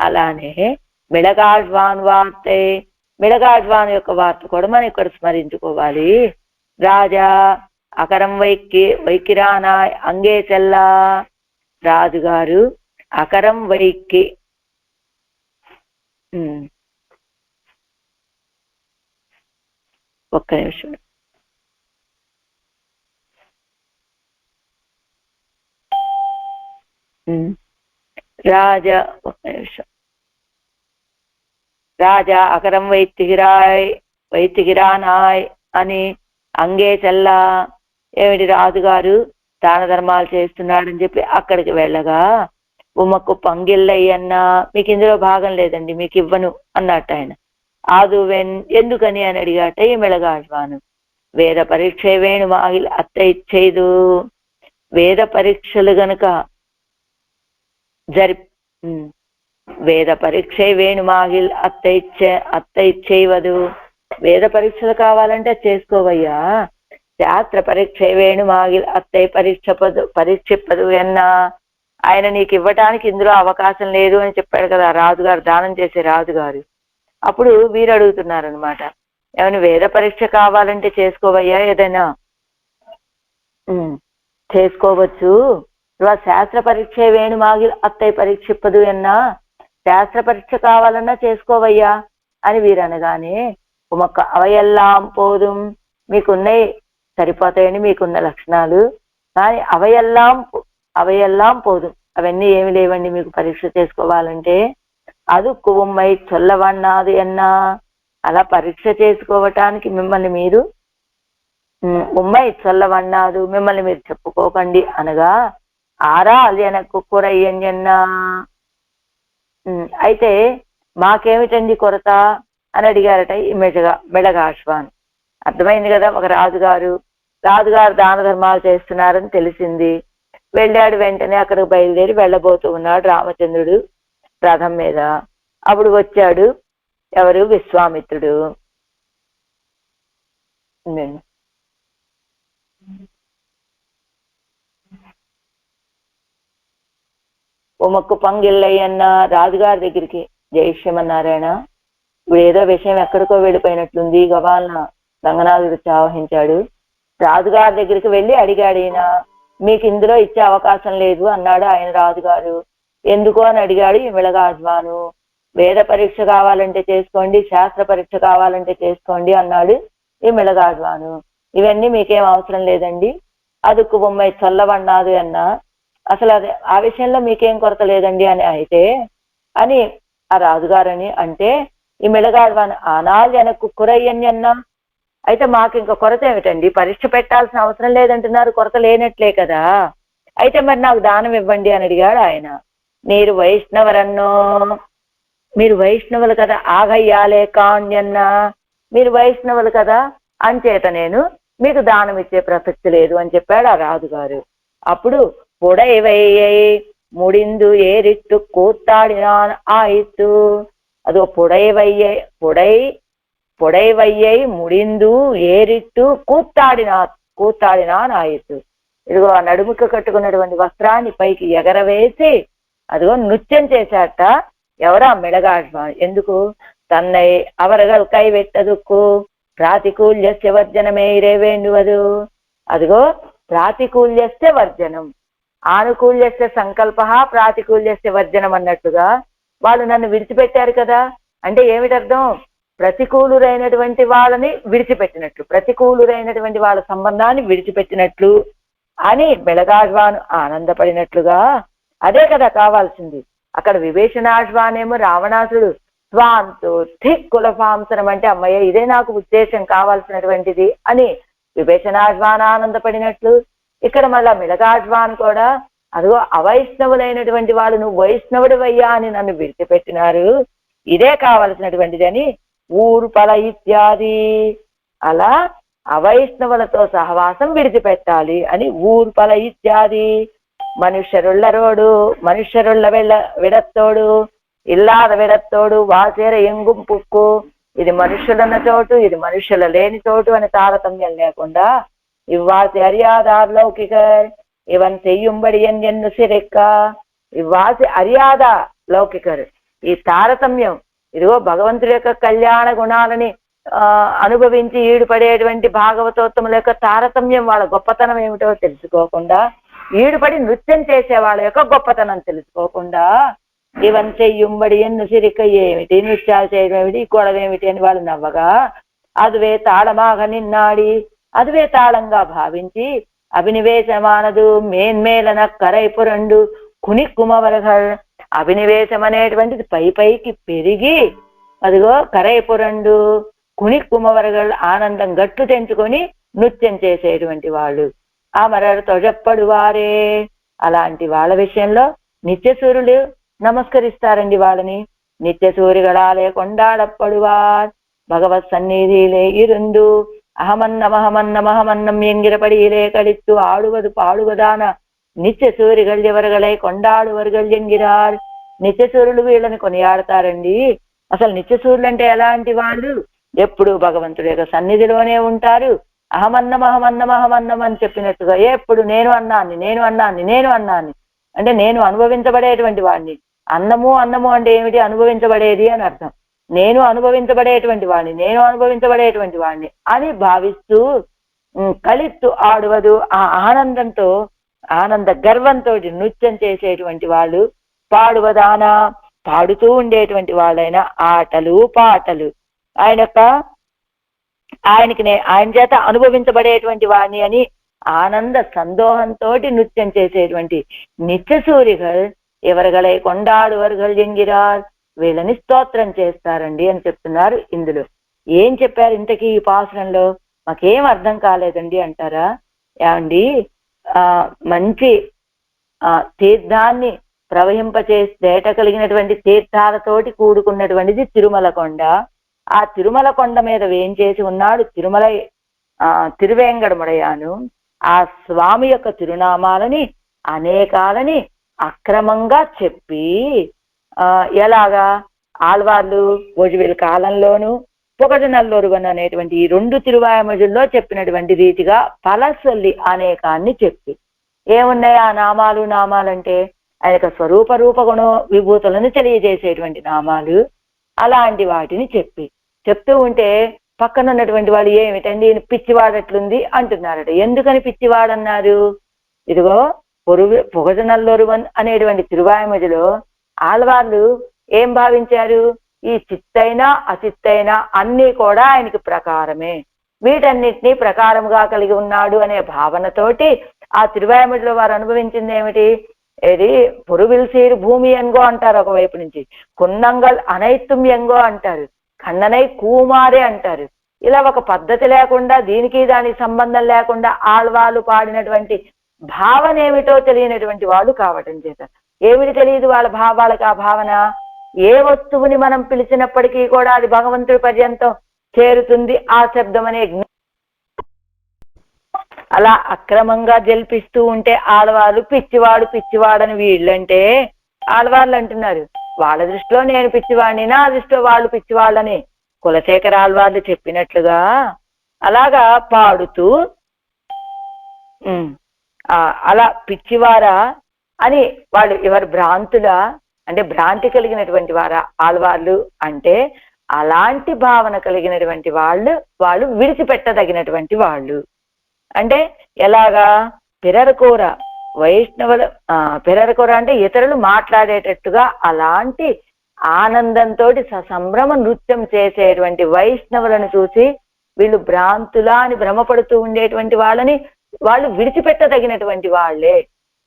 [SPEAKER 1] అలానే మిళగాశ్వాన్ వార్తే, మిళగాశ్వాన్ యొక్క వార్త కూడా మనం ఇక్కడ స్మరించుకోవాలి. రాజా అకరం వైకిరానాయ్ అంగే చెల్లా, రాజుగారు అకరం వైకి ఒక్క నిమిషం. రాజా ఒక్క నిమిషం. రాజా అకరం వైతిగిరానాయ్ అని అంగే చెల్లా, ఏమిటి రాజుగారు దాన ధర్మాలు చేస్తున్నాడని చెప్పి అక్కడికి వెళ్ళగా ఉమ్మకు పంగిల్లయ్యన్నా, మీకు ఇందులో భాగం లేదండి, మీకు ఇవ్వను అన్నట్టు ఆయన. ఆదువెన్ ఎందుకని అని అడిగాట ఈ మిళగాశ్వాను. వేద పరీక్ష వేణు మాగిల్ అత్త ఇచ్చేదు, వేద పరీక్షలు గనుక వేద పరీక్ష వేణు మాగిల్ అత్త ఇచ్చేవదు, వేద పరీక్షలు కావాలంటే చేసుకోవయ్యా, శాస్త్ర పరీక్ష వేణు మాగిల్ అత్తయ్య పరీక్షిప్పదు అన్నా, ఆయన నీకు ఇవ్వటానికి ఇందులో అవకాశం లేదు అని చెప్పాడు కదా రాజుగారు, దానం చేసే రాజుగారు. అప్పుడు వీరు అడుగుతున్నారనమాట, ఏమైనా వేద పరీక్ష కావాలంటే చేసుకోవయ్యా, ఏదైనా చేసుకోవచ్చు, శాస్త్ర పరీక్ష వేణుమాగి అత్తై పరీక్షిప్పదు అన్నా, శాస్త్ర పరీక్ష కావాలన్నా చేసుకోవయ్యా అని వీరనగానే ఉమక్క అవయెల్లాం పోదుం, మీకున్నాయి సరిపోతాయని మీకున్న లక్షణాలు, కానీ అవయెల్లాం పోదుం, అవన్నీ ఏమి లేవండి మీకు పరీక్ష చేసుకోవాలంటే. అదుక్కు ఉమ్మై చొల్లవన్నాది అన్నా, అలా పరీక్ష చేసుకోవటానికి మిమ్మల్ని మీరు ఉమ్మై చొల్లవన్నాదు, మిమ్మల్ని మీరు చెప్పుకోకండి అనగా ఆరాల్ ఎనక్కు కురయ్యన్నా, అయితే మాకేమిటండి కొరత అని అడిగారట ఈ మెడగాశ్వాన్. అర్థమైంది కదా, ఒక రాజుగారు దాన ధర్మాలు చేస్తున్నారని తెలిసింది. వెళ్ళాడు, వెంటనే అక్కడికి బయలుదేరి వెళ్ళబోతూ ఉన్నాడు రామచంద్రుడు రథం మీద. అప్పుడు వచ్చాడు ఎవరు, విశ్వామిత్రుడు. ఉమక్కు పంగిళ్ళయ్యన్న రాజుగారి దగ్గరికి జయశ్రీమన్నారాయణ, ఇప్పుడు ఏదో విషయం ఎక్కడికో వెళ్ళిపోయినట్లుంది, గవాలన రంగనాథుడు ఆవహించాడు. రాజుగారి దగ్గరికి వెళ్ళి అడిగాడు ఈయన, మీకు ఇందులో ఇచ్చే అవకాశం లేదు అన్నాడు ఆయన రాజుగారు. ఎందుకు అని అడిగాడు ఈ మెడగాశ్వాను. వేద పరీక్ష కావాలంటే చేసుకోండి, శాస్త్ర పరీక్ష కావాలంటే చేసుకోండి అన్నాడు ఈ మెడగాశ్వాను. ఇవన్నీ మీకేం అవసరం లేదండి, అదుక్కు బొమ్మై చల్లవన్నాదు అన్నా, అసలు అదే ఆ విషయంలో మీకేం కొరత లేదండి అని అయితే అని ఆ రాజుగారని అంటే, ఈ మెడగాశ్వాను ఆనాలు వెనక్కు కురయ్యని అన్నా, అయితే మాకు ఇంకా కొరత ఏమిటండి, పరీక్ష పెట్టాల్సిన అవసరం లేదంటున్నారు, కొరత లేనట్లే కదా, అయితే మరి నాకు దానం ఇవ్వండి అని అడిగాడు ఆయన. మీరు వైష్ణవరన్నో, మీరు వైష్ణవులు కదా, ఆగయ్యాలే కాణ్యన్నా, మీరు వైష్ణవులు కదా అంచేత నేను మీకు దానం ఇచ్చే ప్రసక్తి లేదు అని చెప్పాడు ఆ రాజుగారు. అప్పుడు పొడైవయ్యై ముడిందు ఏరిట్టు కూత్తాడినా ఆయిత్తు, అదో పొడైవయ్యై ముడిందు ఏరిట్టు కూత్తాడినాన్ ఆయిత్తు. ఇదిగో ఆ నడుముకు కట్టుకున్నటువంటి వస్త్రాన్ని పైకి ఎగరవేసి అదిగో నృత్యం చేశాట ఎవరా మెడగాశ్వాన్. ఎందుకు, తన్నై అవరగల్ కైవెట్టదుక్కు ప్రాతికూల్యస్య వర్జనమే ఇరేవేండువదు. అదిగో ప్రాతికూల్యస్య వర్జనం, ఆనుకూల్యస్య సంకల్ప, ప్రాతికూల్యస్య వర్జనం అన్నట్టుగా వాళ్ళు నన్ను విడిచిపెట్టారు కదా, అంటే ఏమిటర్థం, ప్రతికూలురైనటువంటి వాళ్ళని విడిచిపెట్టినట్లు, ప్రతికూలురైనటువంటి వాళ్ళ సంబంధాన్ని విడిచిపెట్టినట్లు అని మెడగాశ్వాను ఆనందపడినట్లుగా. అదే కదా కావాల్సింది. అక్కడ విభీషణాశ్వానేమో రావణాసుడు స్వాంతో ఠిక్ కులఫాంసనం అంటే అమ్మయ్య ఇదే నాకు ఉద్దేశం కావాల్సినటువంటిది అని విభీషణాశ్వాన్ ఆనందపడినట్లు, ఇక్కడ మళ్ళా మెడగాశ్వాన్ కూడా అదిగో అవైష్ణవులైనటువంటి వాళ్ళు నువ్వు వైష్ణవుడివయ్యా అని నన్ను విడిచిపెట్టినారు, ఇదే కావలసినటువంటిది అని ఊర్పల ఇత్యాది, అలా అవైష్ణవులతో సహవాసం విడిచిపెట్టాలి అని ఊర్పల ఇత్యాది. మనుష్యరుళ్ళ విడత్తోడు ఇల్లాద విడత్తోడు వాసేర ఎంగుం పుక్కు, ఇది మనుష్యులున్న చోటు ఇది మనుష్యుల లేని చోటు అని తారతమ్యం లేకుండా ఇవ్వాసి అర్యాదార్ లౌకికర్ ఇవన్ చెయ్యుంబడి ఎన్ను సిరెక్క, ఇవ్వాసి అర్యాద లౌకికర్, ఈ తారతమ్యం ఇదిగో భగవంతుడి యొక్క కళ్యాణ గుణాలని అనుభవించి ఈడుపడేటువంటి భాగవతోత్తముల యొక్క తారతమ్యం, వాళ్ళ గొప్పతనం ఏమిటో తెలుసుకోకుండా, ఈడుపడి నృత్యం చేసే వాళ్ళ యొక్క గొప్పతనం తెలుసుకోకుండా ఇవన్ చెయ్యుంబడి ఎన్ను సిరిక, ఏమిటి నృత్యాలు చేయడం ఏమిటి, గొడవేమిటి అని వాళ్ళు నవ్వగా, అదువే తాళమాగ నిన్నాడి, అదువే తాళంగా భావించి అభినివేశమానదు మేన్మేలన కరైపురండు కునిక్కుమవరగల్, అభినివేశం అనేటువంటిది పైకి పెరిగి అదిగో కరైపురండు కునిక్కుమవరగల్ ఆనందం గట్టు తెంచుకొని నృత్యం చేసేటువంటి వాళ్ళు అమరరు తొజప్పడు వారే. అలాంటి వాళ్ళ విషయంలో నిత్యసూరులు నమస్కరిస్తారండి వాళ్ళని. నిత్యసూరిగళాలే కొండాడప్పడువార్ భగవత్ సన్నిధిలే ఇరుందు అహమన్నమహమన్నమహమన్నం ఎంగిరపడిயிலே కళిత్తు ఆడువదు పాడువదాన నిత్యసూరిగళ్ ఎవరుగళై కొండాడువరుగళ్ ఎంగిరార్. నిత్యసూరులు వీళ్ళని కొనియాడతారండి. అసలు నిత్యసూరులు అంటే ఎలాంటి వాళ్ళు, ఎప్పుడు భగవంతుడి యొక్క సన్నిధిలోనే ఉంటారు. అహమన్నమహమన్నమహమన్నం అని చెప్పినట్టుగా ఎప్పుడు నేను అన్నాన్ని అంటే నేను అనుభవించబడేటువంటి వాడిని. అన్నము అంటే ఏమిటి, అనుభవించబడేది అని అర్థం. నేను అనుభవించబడేటువంటి వాడిని అని భావిస్తూ కలిత్తు ఆడువదు, ఆ ఆనందంతో ఆనంద గర్వంతో నృత్యం చేసేటువంటి వాళ్ళు, పాడువదాన పాడుతూ ఉండేటువంటి వాళ్ళైన ఆటలు పాటలు ఆయన చేత అనుభవించబడేటువంటి వాడిని అని ఆనంద సందోహంతో నృత్యం చేసేటువంటి నిత్య సూరిகள் ఎవరిగలై కొండాడువర్గల్ ఎంగిరార్ వీళ్ళని స్తోత్రం చేస్తారండి అని చెప్తున్నారు ఇందులో. ఏం చెప్పారు ఇంతకీ ఈ పాసురంలో? మాకేం అర్థం కాలేదండి అంటారా? ఏమండి, మంచి తీర్థాన్ని తేట కలిగినటువంటి తీర్థాలతోటి కూడుకున్నటువంటిది తిరుమల కొండ. ఆ తిరుమల కొండ మీద వేంచేసి ఉన్నాడు తిరువేంగడముడయాను. ఆ స్వామి యొక్క తిరునామాలని అనేకాలని అక్రమంగా చెప్పి ఎలాగా ఆళ్వార్లు భోజవేలు కాలంలోను పొగడనల్లొరువన్ అనేటువంటి ఈ 2 తిరువాయమజుల్లో చెప్పినటువంటి రీతిగా పలసొల్లి అనేకాన్ని చెప్పి ఏమున్నాయి ఆ నామాలంటే ఆయన యొక్క స్వరూప రూప గుణ విభూతులను తెలియజేసేటువంటి నామాలు. అలాంటి వాటిని చెప్తూ ఉంటే పక్కన ఉన్నటువంటి వాళ్ళు ఏమిటండి పిచ్చివాడట్లుంది అంటున్నారట. ఎందుకని పిచ్చివాడన్నారు? ఇదిగో పొగజనల్లొరువన్ అనేటువంటి తిరువాయమజులో ఆళ్వార్లు ఏం భావించారు? ఈ చిత్తైనా అచిత్తైనా అన్నీ కూడా ఆయనకి ప్రకారమే, వీటన్నిటినీ ప్రకారముగా కలిగి ఉన్నాడు అనే భావనతోటి ఆ తిరువాయమజులో వారు అనుభవించింది ఏమిటి? ఏది పొరువిల్సీరు భూమి ఎంగో అంటారు ఒకవైపు నుంచి, కున్నంగల్ అనైత్యం ఎంగో అంటారు, కన్ననై కూమారే అంటారు. ఇలా ఒక పద్ధతి లేకుండా, దీనికి దానికి సంబంధం లేకుండా ఆళ్వాళ్ళు పాడినటువంటి భావన ఏమిటో తెలియనటువంటి వాళ్ళు కావటం చేత ఏమిటి తెలియదు వాళ్ళకి ఆ భావన. ఏ వస్తువుని మనం పిలిచినప్పటికీ కూడా అది భగవంతుడి పర్యంతం చేరుతుంది ఆ శబ్దం అనే అలా అక్రమంగా జల్పిస్తూ ఉంటే ఆడవాళ్ళు పిచ్చివాడని వీళ్ళంటే ఆడవాళ్ళు అంటున్నారు. వాళ్ళ దృష్టిలో నేను పిచ్చివాడిని, నా దృష్టిలో వాళ్ళు పిచ్చివాళ్ళని కులశేఖర ఆళ్వార్లు చెప్పినట్లుగా అలాగా పాడుతూ అలా పిచ్చివారా అని వాళ్ళు ఎవరు భ్రాంతులా అంటే భ్రాంతి కలిగినటువంటి వారా ఆళ్వార్లు అంటే అలాంటి భావన కలిగినటువంటి వాళ్ళు విడిచిపెట్టదగినటువంటి వాళ్ళు. అంటే ఎలాగా? పిరరకూర వైష్ణవులు పిరరకూర అంటే ఇతరులు మాట్లాడేటట్టుగా అలాంటి ఆనందంతో ససంభ్రమ నృత్యం చేసేటువంటి వైష్ణవులను చూసి వీళ్ళు భ్రాంతులా అని భ్రమపడుతూ ఉండేటువంటి వాళ్ళు విడిచిపెట్టదగినటువంటి వాళ్ళే.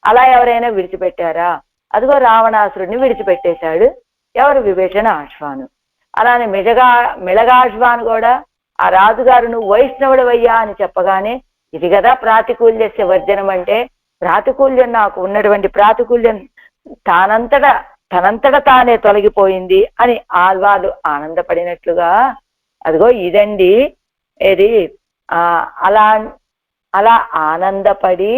[SPEAKER 1] అలా ఎవరైనా విడిచిపెట్టారా? అదిగో రావణాసురుడిని విడిచిపెట్టేశాడు ఎవరు? విభీషణ ఆశ్వాను. అలానే మిళగాశ్వాను కూడా ఆ రాజుగారు నువ్వు వైష్ణవుడవయ్యా అని చెప్పగానే ఇది కదా ప్రాతికూల్యస్య వర్జనం అంటే, ప్రాతికూల్యం నాకు ఉన్నటువంటి ప్రాతికూల్యం తనంతట తానే తొలగిపోయింది అని ఆళ్వార్లు ఆనందపడినట్లుగా అదిగో ఇదండి ఏది అలా ఆనందపడి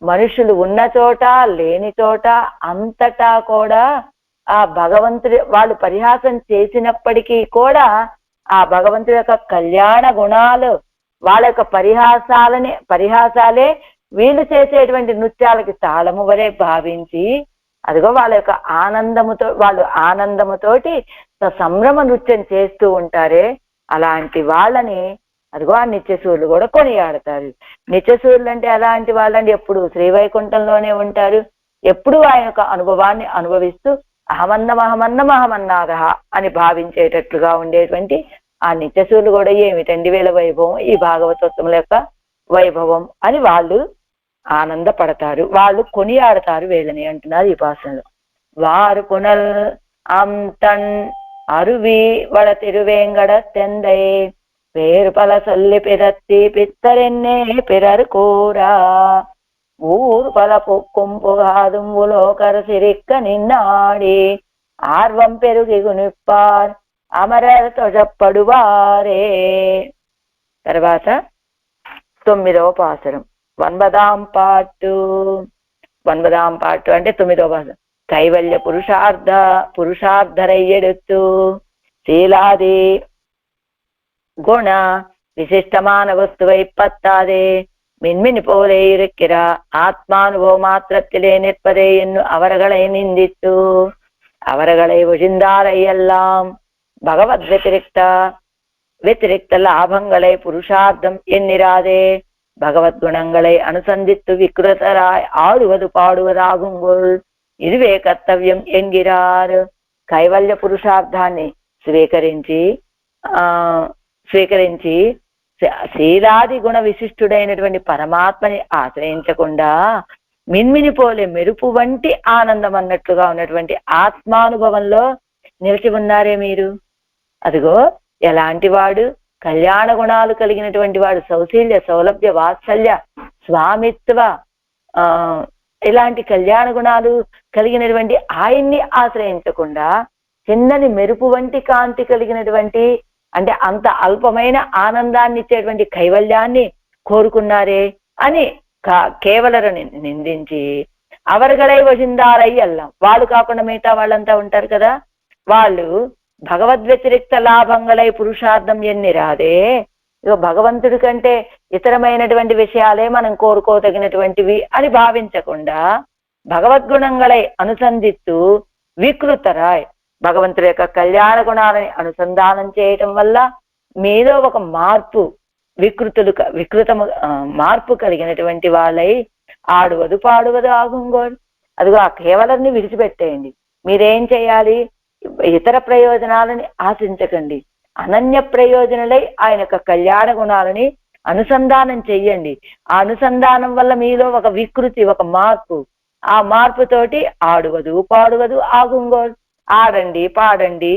[SPEAKER 1] మనుషులు ఉన్న చోట లేని చోట అంతటా కూడా ఆ భగవంతుడి వాళ్ళు పరిహాసం చేసినప్పటికీ కూడా ఆ భగవంతుడి యొక్క కళ్యాణ గుణాలు వాళ్ళ యొక్క పరిహాసాలే వీళ్ళు చేసేటువంటి నృత్యాలకి తాళము వలె భావించి అదిగో వాళ్ళ యొక్క ఆనందముతోటి సంభ్రమ నృత్యం చేస్తూ ఉంటారే అలాంటి వాళ్ళని అదిగో ఆ నిత్యసూరులు కూడా కొనియాడతారు. నిత్యసూరులు అంటే అలాంటి వాళ్ళండి ఎప్పుడు శ్రీవైకుంఠంలోనే ఉంటారు, ఎప్పుడు ఆయన యొక్క అనుభవాన్ని అనుభవిస్తూ అహమన్నమహమన్నమహమన్నాద అని భావించేటట్లుగా ఉండేటువంటి ఆ నిత్యసూరులు కూడా ఏమిటండి వీళ్ళ వైభవం, ఈ భాగవతోత్తముల యొక్క వైభవం అని వాళ్ళు ఆనందపడతారు, వాళ్ళు కొనియాడతారు వీళ్ళని అంటున్నారు ఈ భాషలో. వారు పునల్ అంతన్ అరువి వడ తిరువేంగడ తెందై పేరు పల సొల్లి పిరత్తి పిత్తరెన్నే పిరరు కూరా ఊరు పల పొక్కుంపుగాదుంబులోకర సిరిక్క నిన్నాడి ఆర్వం పెరుగి గునిప్పార్ అమరతో చెప్పడువారే. తర్వాత 9వ పాసురం వన్బదాం పాటు అంటే 9వ పాసురం. కైవల్య పురుషార్థరయ్యెడుతూ శీలాది குண விசிஷ்டமான வஸ்துவை பத்தாதே மின்மினி போலே இருக்கிற ஆத்மானுபவ மாத்திரத்திலே நிற்பதே என்னும் அவர்களை நிந்தித்து அவர்களை ஒழிந்தாரையெல்லாம் பகவத் వ్యతిరిక్త లాభంగళై పురుషార్థం ఎన్నిరాదే பகவத்குணங்களை அனுசந்தித்து விக்கிருதராய் ஆடுவது பாடுவதாகுங்கொள் இதுவே కర్తవ్యం என்கிறார். కైవల్య పురుషార్థాన్ని స్వీకరించి శీలాది గుణ విశిష్టుడైనటువంటి పరమాత్మని ఆశ్రయించకుండా మిన్మిని పోలే మెరుపు వంటి ఆనందం అన్నట్లుగా ఉన్నటువంటి ఆత్మానుభవంలో నిలిచి ఉన్నారే మీరు. అదిగో ఎలాంటి వాడు, కళ్యాణ గుణాలు కలిగినటువంటి వాడు, సౌశీల్య సౌలభ్య వాత్సల్య స్వామిత్వ ఇలాంటి కళ్యాణ గుణాలు కలిగినటువంటి ఆయన్ని ఆశ్రయించకుండా చిన్నని మెరుపు వంటి కాంతి కలిగినటువంటి అంటే అంత అల్పమైన ఆనందాన్ని ఇచ్చేటువంటి కైవల్యాన్ని కోరుకున్నారే అని కేవలరని నిందించి అవర్గలై వసిందారై అల్లం, వాళ్ళు కాకుండా మిగతా వాళ్ళంతా ఉంటారు కదా, వాళ్ళు భగవద్వ్యతిరిక్త లాభంగలై పురుషార్థం ఎన్ని రాదే. ఇక భగవంతుడి కంటే ఇతరమైనటువంటి విషయాలే మనం కోరుకోదగినటువంటివి అని భావించకుండా భగవద్గుణంగలై అనుసంధిస్తూ వికృతరాయ్ భగవంతుడి యొక్క కళ్యాణ గుణాలని అనుసంధానం చేయటం వల్ల మీలో ఒక మార్పు వికృత మార్పు కలిగినటువంటి వాళ్ళై ఆడువదు పాడువదు ఆగుంగోడు. అదిగో ఆ కేవలాన్ని విడిచిపెట్టేయండి. మీరేం చేయాలి? ఇతర ప్రయోజనాలని ఆశించకండి. అనన్య ప్రయోజనలై ఆయన యొక్క కళ్యాణ గుణాలని అనుసంధానం చెయ్యండి. ఆ అనుసంధానం వల్ల మీలో ఒక వికృతి, ఒక మార్పు, ఆ మార్పుతోటి ఆడువదు పాడువదు ఆగుంగోడు. ఆడండి పాడండి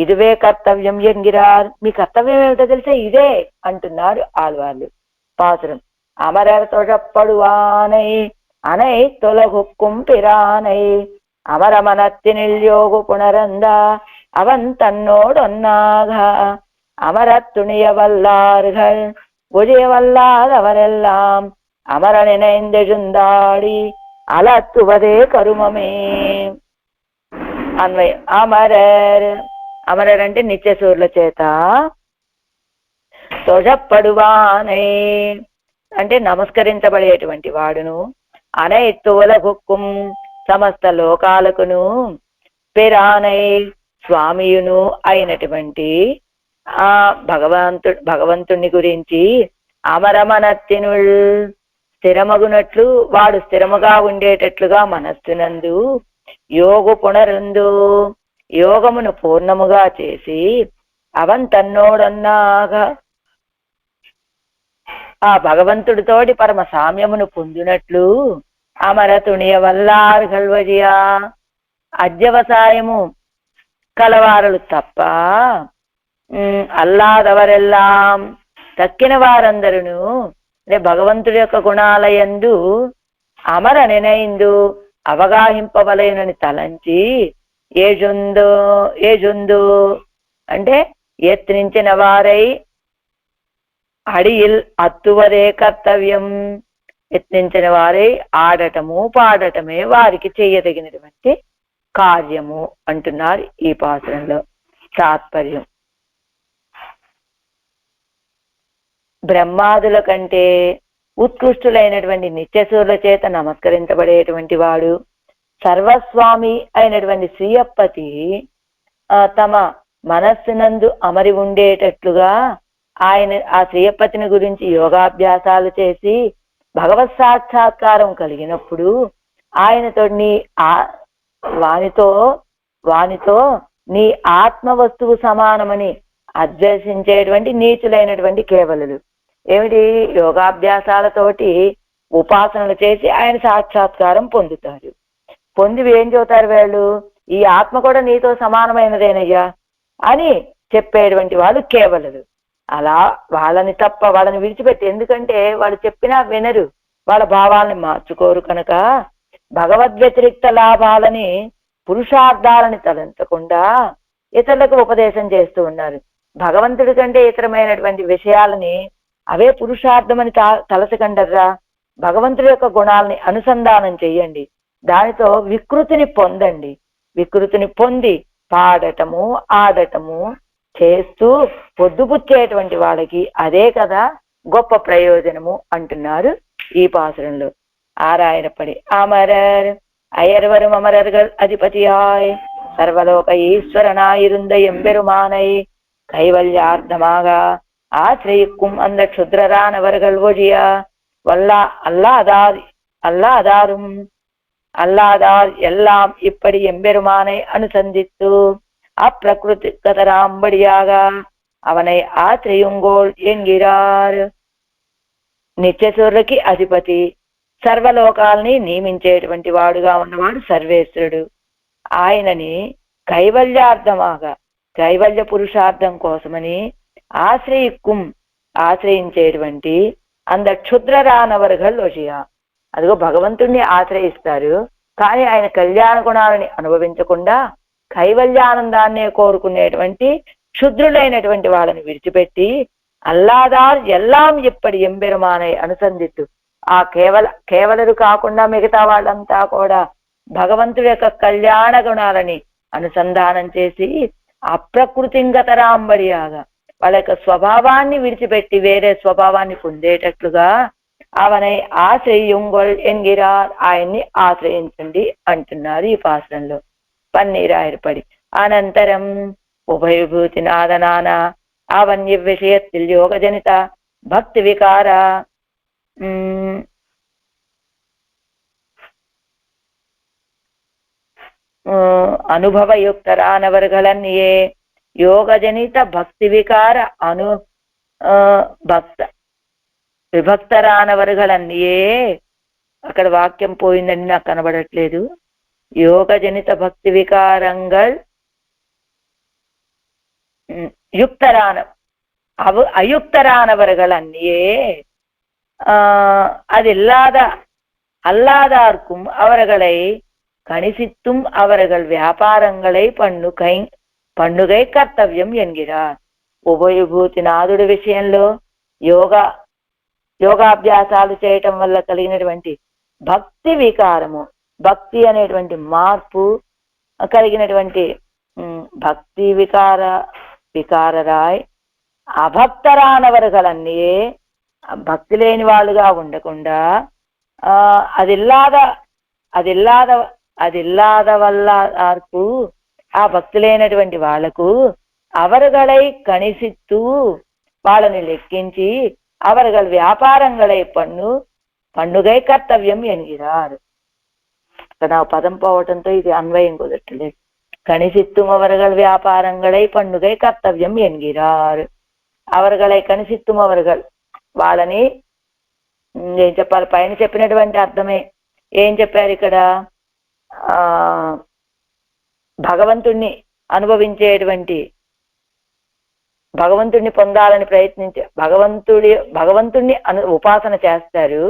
[SPEAKER 1] ఇదివే కర్తవ్యం ఎంగిరార్. మీ కర్తవ్యం ఏమిటో తెలిసే ఇదే అంటున్నారు ఆళ్వార్లు. పాసురం అమరర్ తొழப்படுவானை அனை தொலகுக்கும் பிரானை அமரமனத்தினில் யோகு புணரந்தா அவன் தன்னோடு ஒன்னாக அமரத் துணிய வல்லார்கள் ஒழிய வல்லாதவரெல்லாம் அமர நினைந்தெழுந்தாடி அலத்துவதே கருமமே. అన్వయం అమరర్, అమరర్ అంటే నిత్యసూర్ల చేత, తొజపడువానై అంటే నమస్కరించబడేటువంటి వాడును, అనైతువలకుక్కుం సమస్త లోకాలకును, పిరానై స్వామియును అయినటువంటి ఆ భగవంతుని గురించి అమరమనత్తినుల్ స్థిరమగునట్లు వాడు స్థిరముగా ఉండేటట్లుగా మనస్సునందు యోగు పునరుందు యోగమును పూర్ణముగా చేసి అవన్ తన్నోడన్నాగా ఆ భగవంతుడితోటి పరమ సామ్యమును పొందినట్లు అమర తుణియ వల్లార్ గల్వజియా అధ్యవసాయము కలవారులు తప్ప అల్లాదవరెల్లాం తక్కిన వారందరును అంటే భగవంతుడి యొక్క గుణాలయందు అమర నినైందు అవగాహింపవలయనని తలంచి ఏజుందు అంటే యత్నించిన వారై అడియిల్ అత్తువదే కర్తవ్యం. యత్నించిన వారై ఆడటము పాడటమే వారికి చేయదగినటువంటి కార్యము అంటున్నారు ఈ పాత్రలో. తాత్పర్యం బ్రహ్మాదుల కంటే ఉత్కృష్టులైనటువంటి నిత్యసూర్ల చేత నమస్కరించబడేటువంటి వాడు సర్వస్వామి అయినటువంటి శ్రీయప్పతి తమ మనస్సునందు అమరి ఉండేటట్లుగా ఆయన ఆ శ్రీయప్పతిని గురించి యోగాభ్యాసాలు చేసి భగవత్ సాక్షాత్కారం కలిగినప్పుడు ఆయనతో వానితో నీ ఆత్మ వస్తువు సమానమని అధ్యసించేటువంటి నీచులైనటువంటి కేవలులు ఏమిటి యోగాభ్యాసాలతోటి ఉపాసనలు చేసి ఆయన సాక్షాత్కారం పొందుతారు. పొంది ఏం చెబుతారు వాళ్ళు? ఈ ఆత్మ కూడా నీతో సమానమైనదేనయ్యా అని చెప్పేటువంటి వాళ్ళు కేవలులు. అలా వాళ్ళని వాళ్ళని విడిచిపెట్టి, ఎందుకంటే వాళ్ళు చెప్పినా వినరు, వాళ్ళ భావాలని మార్చుకోరు కనుక భగవద్వ్యతిరిక్త లాభాలని పురుషార్థాలని తలంచకుండా ఇతరులకు ఉపదేశం చేస్తూ ఉన్నారు. భగవంతుడి కంటే ఇతరమైనటువంటి విషయాలని అవే పురుషార్థమని తలచకండర్రా. భగవంతుడి యొక్క గుణాలని అనుసంధానం చెయ్యండి, దానితో వికృతిని పొందండి. వికృతిని పొంది పాడటము ఆడటము చేస్తూ పొద్దుపుచ్చేటువంటి వాళ్ళకి అదే కదా గొప్ప ప్రయోజనము అంటున్నారు ఈ పాసురంలో. ஆராயிரப்படி அமரர் அயர்வரும் அமரர்கள் அதிபதியாய் சர்வலோக ஈஸ்வரனாயிருந்த எம்பெருமானை கைவல்யார்த்தமாக ஆசிரியிக்கும் அந்த க்ஷுத்ரரானவர்கள் ஒழிய அல்லாதாரும் அல்லாதார் எல்லாம் இப்படி எம்பெருமானை அனுசந்தித்து அப்பிரகிருதி கதராம்படியாக அவனை ஆசிரியுங்கோள் என்கிறார். నిత్యసూరులకి అధిపతి, సర్వలోకాలని నియమించేటువంటి వాడుగా ఉన్నవాడు సర్వేశ్వరుడు. ఆయనని కైవల్యార్థమాగా కైవల్య పురుషార్థం కోసమని ఆశ్రయించేటువంటి అంద క్షుద్రరానవర్గల్ ఒషియా. అదిగో భగవంతుణ్ణి ఆశ్రయిస్తారు, కానీ ఆయన కళ్యాణ గుణాలని అనుభవించకుండా కైవల్యానందాన్నే కోరుకునేటువంటి క్షుద్రులైనటువంటి వాళ్ళని విడిచిపెట్టి అల్లాదార్ ఎల్లాం ఇప్పటి ఎంబెరుమానై అనుసంధిత్తు. ఆ కేవలరు కాకుండా మిగతా వాళ్ళంతా కూడా భగవంతుడి యొక్క కళ్యాణ గుణాలని అనుసంధానం చేసి అప్రకృతింగతరాంబడియాగా వాళ్ళ యొక్క స్వభావాన్ని విడిచిపెట్టి వేరే స్వభావాన్ని పొందేటట్లుగా అవనై ఆశ్రయుంగొల్ ఎన్గిరార్, ఆయన్ని ఆశ్రయించండి అంటున్నారు ఈ పాత్రంలో పన్నీరాయర్పడి. అనంతరం ఉభయభూతి నాదనాన అవన్య విషయத்தில் యోగజనిత భక్తి వికార అనుభవయుక్తరానవర్గలన్యే యోగజనిత భక్తి వికార విభక్తరానవర్గలన్యే. అక్కడ వాక్యం పోయిందని నాకు కనబడట్లేదు. యోగజనిత భక్తి వికారంగల్ அயுக்தரானவர்களே அது அல்லாதார்க்கும் அவர்களை கணிசித்தும் அவர்கள் வியாபாரங்களை பண்ணுகை కర్తవ్యం ఎన్గిరార్. ఉభయభూతినాథుడి విషయంలో యోగాభ్యాసాలు చేయటం వల్ల కలిగినటువంటి భక్తి వికారము, భక్తి అనేటువంటి మార్పు కలిగినటువంటి భక్తి వికారరాయ్ అభక్తరానవర్గలన్నీ భక్తి లేని వాళ్ళుగా ఉండకుండా అదిల్లాద వల్ల ఆ భక్తి లేనటువంటి వాళ్లకు அவர்களை கணிசித்து వాళ్ళని లెక్కించి அவர்கள் వ్యాపారంகளை పండుగై కర్తవ్యం ఎన్గిరారు. అక్కడ పదం పోవటంతో ఇది అన్వయం కుదరట్లేదు. கணிசித்தும் அவர்கள் వ్యాపారంகளை పండుగై కర్తవ్యం ఎన్గిరారు. அவர்களை కணிసిత్తుం அவர்கள் వాళ్ళని ఏం చెప్పాలి, పైన చెప్పినటువంటి అర్థమే. ఏం చెప్పారు ఇక్కడ? భగవంతుణ్ణి అనుభవించేటువంటి, భగవంతుణ్ణి పొందాలని ప్రయత్నించే భగవంతుణ్ణి ఉపాసన చేస్తారు,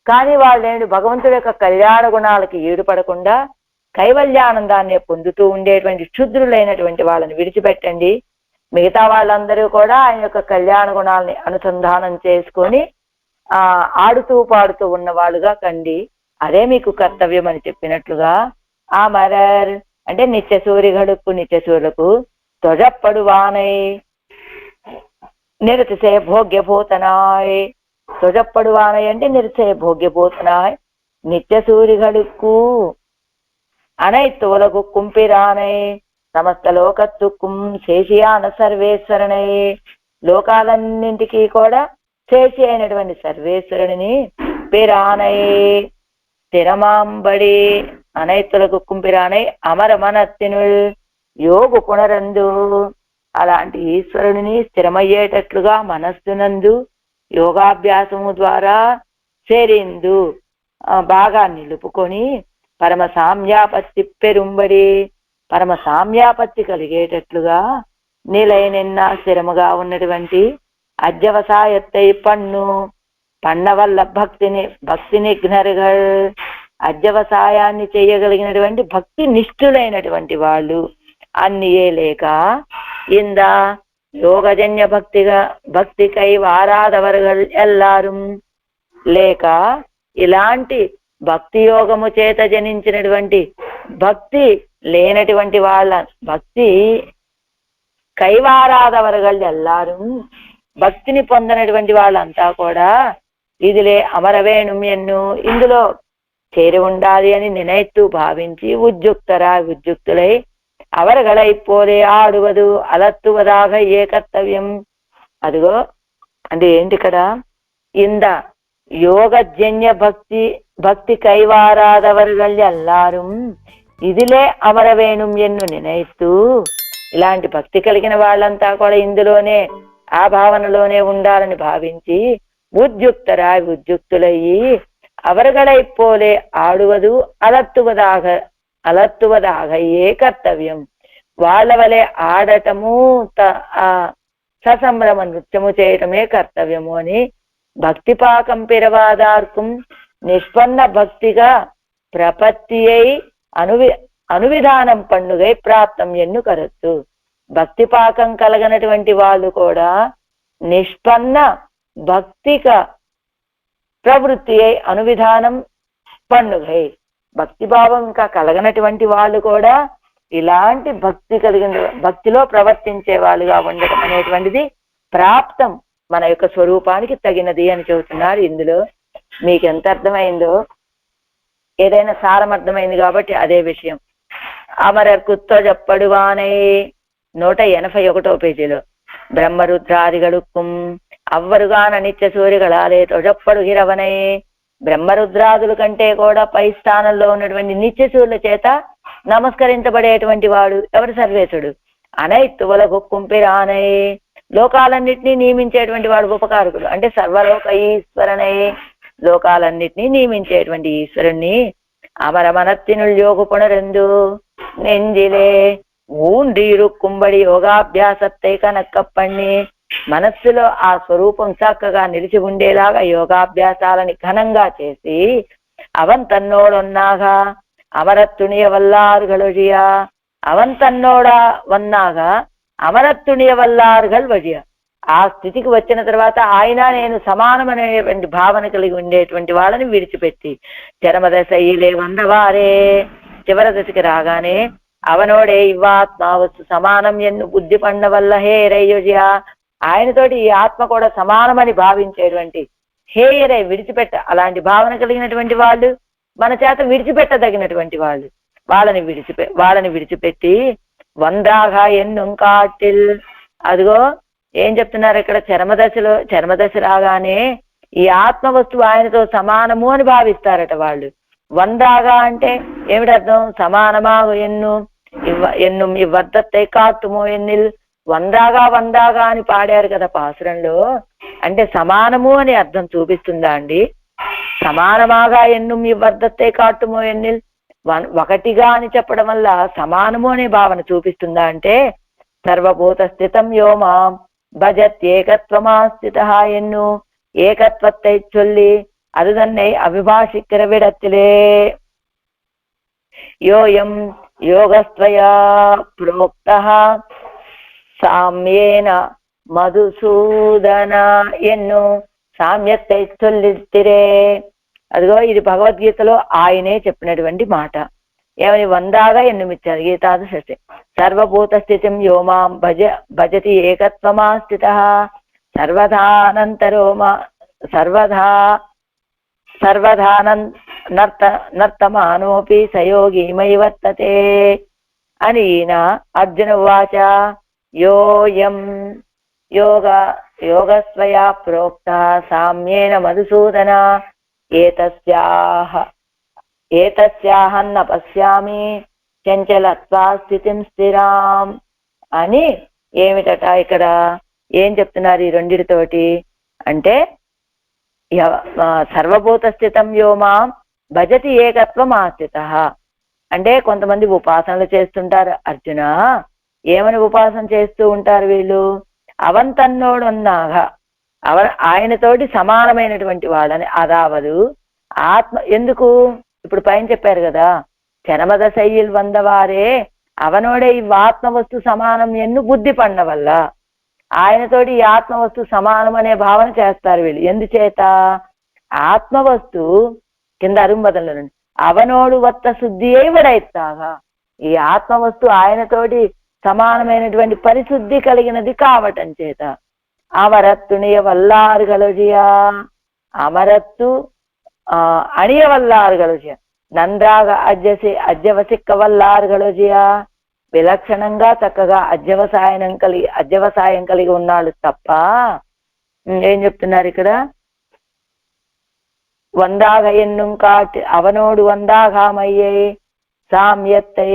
[SPEAKER 1] కానీ వాళ్ళు భగవంతుడి యొక్క కళ్యాణ గుణాలకి ఈడుపడకుండా కైవల్యానందాన్ని పొందుతూ ఉండేటువంటి క్షుద్రులైనటువంటి వాళ్ళని విడిచిపెట్టండి. మిగతా వాళ్ళందరూ కూడా ఆయన యొక్క కళ్యాణ గుణాలని అనుసంధానం చేసుకొని ఆడుతూ పాడుతూ ఉన్న వాళ్ళుగా కండి, అదే మీకు కర్తవ్యం అని చెప్పినట్లుగా ఆ మరర్ అంటే నిత్యసూరులకు త్వజப்படுవానై నిరతిశయ భోగ్యభూతనాయ్. త్వజப்படுవానై అంటే నిరతిశయ భోగ్యభూతనాయ్. నిత్యసూరిகளுக்கு அனைத்து உலகுக்கும் பிரானை సమస్త లోకత్తుకుం శేషియాన సర్వేశ్వరునే. లోకాలన్నింటికీ కూడా శేషి అయినటువంటి సర్వేశ్వరుని పిరానై స్థిరమాంబడి అనైతులకు పిరానై అమర మనస్తినుల్ యోగు పునరందు. అలాంటి ఈశ్వరుని స్థిరమయ్యేటట్లుగా మనస్సునందు యోగాభ్యాసము ద్వారా చేరిందు బాగా నిలుపుకొని పరమ సామ్యాపత్తి పెరుంబడి, పరమ సామ్యాపత్తి కలిగేటట్లుగా నిలైన స్థిరముగా ఉన్నటువంటి అధ్యవసాయత్తై పన్న వల్ల భక్తి నిఘ్నరుగల్. అధ్యవసాయాన్ని చేయగలిగినటువంటి భక్తి నిష్ఠులైనటువంటి వాళ్ళు అన్నియే లేక ఇంద యోగజన్య భక్తికై వారాదవర్గల్ ఎల్లారు లేక ఇలాంటి భక్తి యోగము చేత జనించినటువంటి భక్తి లేనటువంటి వాళ్ళ భక్తి కైవారాదవర్గల్ ఎల్లారు భక్తిని పొందనటువంటి వాళ్ళంతా కూడా ఇదిలే అమరవేణుం ఎన్ను ఇందులో చేరి ఉండాలి అని నినైత్తు భావించి ఉద్యుక్తులై అవరగలై పోదే ఆడువదు అలత్తువదాగ ఏ కర్తవ్యం. అదిగో అంటే ఏంటి ఇక్కడ? ఇంద யோகஜன்ய பக்தி கைவாராதவர்கள் எல்லாரும் ఇదిలే అమరవేణుం ఎన్ను నినైతూ, ఇలాంటి భక్తి కలిగిన వాళ్ళంతా కూడా ఇందులోనే ఆ భావనలోనే ఉండాలని భావించి ఉద్యుక్తులయ్యి అవరుగళై పోలే ఆడువదు అలత్తువదాగయ్యే కర్తవ్యం. వాళ్ళ వలె ఆడటము ససంభ్రమ నృత్యము చేయటమే కర్తవ్యము అని భక్తిపాకం పిరవాదార్కం నిష్పన్న భక్తిగా ప్రపత్తియై అనువిధానం పండుగై ప్రాప్తం ఎన్ను కరత్తు. భక్తిపాకం కలగనటువంటి వాళ్ళు కూడా నిష్పన్న భక్తిక ప్రవృత్తి అయి అనువిధానం పండుగై, భక్తిభావం ఇంకా కలగనటువంటి వాళ్ళు కూడా ఇలాంటి భక్తి కలిగిన భక్తిలో ప్రవర్తించే వాళ్ళుగా ఉండటం అనేటువంటిది ప్రాప్తం, మన యొక్క స్వరూపానికి తగినది అని చెబుతున్నారు. ఇందులో మీకు ఎంత అర్థమైందో, ఏదైనా సారం అర్థమైంది కాబట్టి అదే విషయం. అమరర్కుత్వ చెప్పడువానై 181వ పేజీలో బ్రహ్మరుద్రాదిగడుక్కుం అవ్వరుగాన నిత్య సూర్యగళాలే తొజప్పడు హిరవనై, బ్రహ్మరుద్రాదుల కంటే కూడా పై స్థానంలో ఉన్నటువంటి నిత్య సూర్యుల చేత నమస్కరించబడేటువంటి వాడు ఎవరు? సర్వేశుడు. అనైత్తువల గొక్కుంపిరానై, లోకాలన్నింటినీ నియమించేటువంటి వాడు ఉపకారకుడు. అంటే సర్వలోక ఈశ్వరనై, లోకాలన్నింటినీ నియమించేటువంటి ఈశ్వరుణ్ణి అమరమనత్తినుల్ యోగు పునరెందు నెంజిలే ఊండీరుక్కుంబడి యోగాభ్యాసత్తై కనక్కప్పణ్ణి, మనస్సులో ఆ స్వరూపం చక్కగా నిలిచి ఉండేలాగా యోగాభ్యాసాలని ఘనంగా చేసి అవన్ తన్నోడొన్నాగా అమరత్తుణియ వల్లారుగల్ వజియ, అవన్ తన్నోడా వన్నాగా అమరత్తుణియ వల్లారుగల్ వజియ, ఆ స్థితికి వచ్చిన తర్వాత ఆయన నేను సమానమనేటువంటి భావన కలిగి ఉండేటువంటి వాళ్ళని విడిచిపెట్టి చరమదశ ఇలే వందవారే, చివరి దశకి రాగానే అవనోడే ఇవ్వాత్మావస్తు సమానం ఎన్ను బుద్ధి పండ వల్ల హే రయ్యుజ, ఆయనతోటి ఈ ఆత్మ కూడా సమానమని భావించేటువంటి హేయరై విడిచిపెట్ట, అలాంటి భావన కలిగినటువంటి వాళ్ళు మన చేత విడిచిపెట్టదగినటువంటి వాళ్ళు, వాళ్ళని విడిచిపెట్టి వందాగా ఎన్నుంకాటిల్, అదిగో ఏం చెప్తున్నారు ఇక్కడ, చర్మదశ రాగానే ఈ ఆత్మ వస్తువు ఆయనతో సమానము అని భావిస్తారట వాళ్ళు. వందాగా అంటే ఏమిటి అర్థం? సమానమాగు ఎన్ను ఇవ్వద్దత్తై కాటుమో ఎన్నిల్, వందాగా అని పాడారు కదా పాసురంలో, అంటే సమానము అని అర్థం చూపిస్తుందా అండి? సమానమాగా ఎన్ను ఇవ్వద్దత్తై కాటుమో ఎన్నిల్, ఒకటిగా అని చెప్పడం వల్ల సమానము అనే భావన చూపిస్తుందా అంటే, సర్వభూత స్థితం యోమాం భజత్ ఏకత్వమాస్థిత ఎన్ను ఏకత్వத்தை சொல்லி அது தன்னை அவிபாஷிக்கிற விடத்திலே யோயம் யோகஸ்த்வயா ప్రోక్తః సామ్యేన మధుసూదన ఎన్ను సామ్యத்தை சொல்லித்திరే, అదిగో ఇది భగవద్గీతలో ఆయనే చెప్పినటువంటి మాట. ఏమని? వందాగా ఎన్నుమిచ్చారు గీతాదు షష్ఠి. సర్వభూత స్థితిం యోమాం భజతి ఏకత్వమాస్థిత నర్తమానోపి సయోగీమై వర్తతే అని ఈయన అర్జున ఉవాచ యోయం యోగస్వయా ప్రోక్త సామ్యేన మధుసూదన ఏతస్యాహన్న పశ్యామి చంచలత్వా స్థితిం స్థిరాం అని ఏమిటట ఇక్కడ ఏం చెప్తున్నారు ఈ రెండిటితోటి అంటే, సర్వభూత స్థితం యోమాం భజతి ఏకత్వం ఆస్థిత అంటే కొంతమంది ఉపాసనలు చేస్తుంటారు. అర్జున ఏమని ఉపాసన చేస్తూ ఉంటారు వీళ్ళు? అవంతన్నోడు అన్నాగా ఆయనతోటి సమానమైనటువంటి వాళ్ళని, అదావదు ఆత్మ ఎందుకు ఇప్పుడు పైన చెప్పారు కదా, చరమదశయ్యిల్ వందవారే అవనోడే ఈ ఆత్మవస్తు సమానం ఎన్ను బుద్ధి పండ వల్ల, ఆయనతోటి ఈ ఆత్మవస్తు సమానం అనే భావన చేస్తారు వీళ్ళు. ఎందుచేత? ఆత్మవస్తు కింద అరుంబదంలో నుండి అవనోడు వత్త శుద్ధి అయి వడైతాగా, ఈ ఆత్మవస్తు ఆయనతోటి సమానమైనటువంటి పరిశుద్ధి కలిగినది కావటం చేత అమరత్తునియ వల్లారుగలజియా, అమరత్తు అణియవల్లారుగలజియా నంద్రాగా అజ్జవసిక్క వల్లారుగలజియా, విలక్షణంగా చక్కగా అధ్యవసాయం కలిగి ఉన్నాడు తప్ప ఏం చెప్తున్నారు ఇక్కడ? వందాగ ఎన్నుం కాట్ అవనోడు వందాగామయ్యే సామ్యత్తే.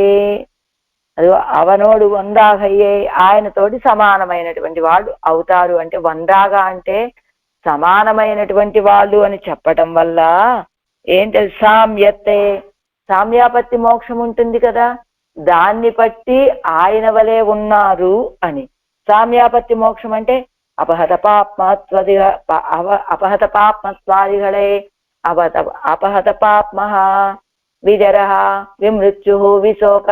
[SPEAKER 1] అది అవనోడు వందాగయ్యే ఆయనతోటి సమానమైనటువంటి వాళ్ళు అవుతారు అంటే వందాగా అంటే సమానమైనటువంటి వాళ్ళు అని చెప్పటం వల్ల ఏంటి సామ్యత్తే సామ్యాపత్తి మోక్షం ఉంటుంది కదా, దాన్ని బట్టి ఆయన వలె ఉన్నారు అని. సామ్యాపత్తి మోక్షం అంటే అపహత పాప్మత్వాదిగళే అపహత పాప్మ విజర విమృత్యు విశోక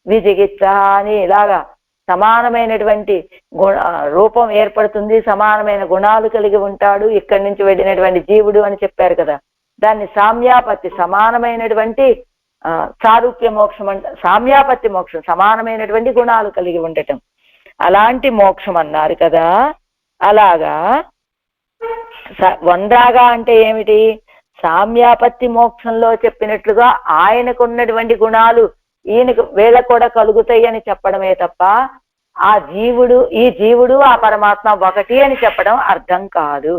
[SPEAKER 1] విచికిత్స అని ఇలాగా సమానమైనటువంటి రూపం ఏర్పడుతుంది, సమానమైన గుణాలు కలిగి ఉంటాడు ఇక్కడి నుంచి వెళ్ళినటువంటి జీవుడు అని చెప్పారు కదా. దాన్ని సామ్యాపత్తి సమానమైనటువంటి సారూప్య మోక్షం అంట. సామ్యాపత్తి మోక్షం సమానమైనటువంటి గుణాలు కలిగి ఉండటం, అలాంటి మోక్షం అన్నారు కదా. అలాగా వంద్రాగా అంటే ఏమిటి, సామ్యాపత్తి మోక్షంలో చెప్పినట్లుగా ఆయనకున్నటువంటి గుణాలు ఈయనకు వీళ్ళకు కూడా కలుగుతాయి అని చెప్పడమే తప్ప ఆ జీవుడు ఈ జీవుడు ఆ పరమాత్మ ఒకటి అని చెప్పడం అర్థం కాదు.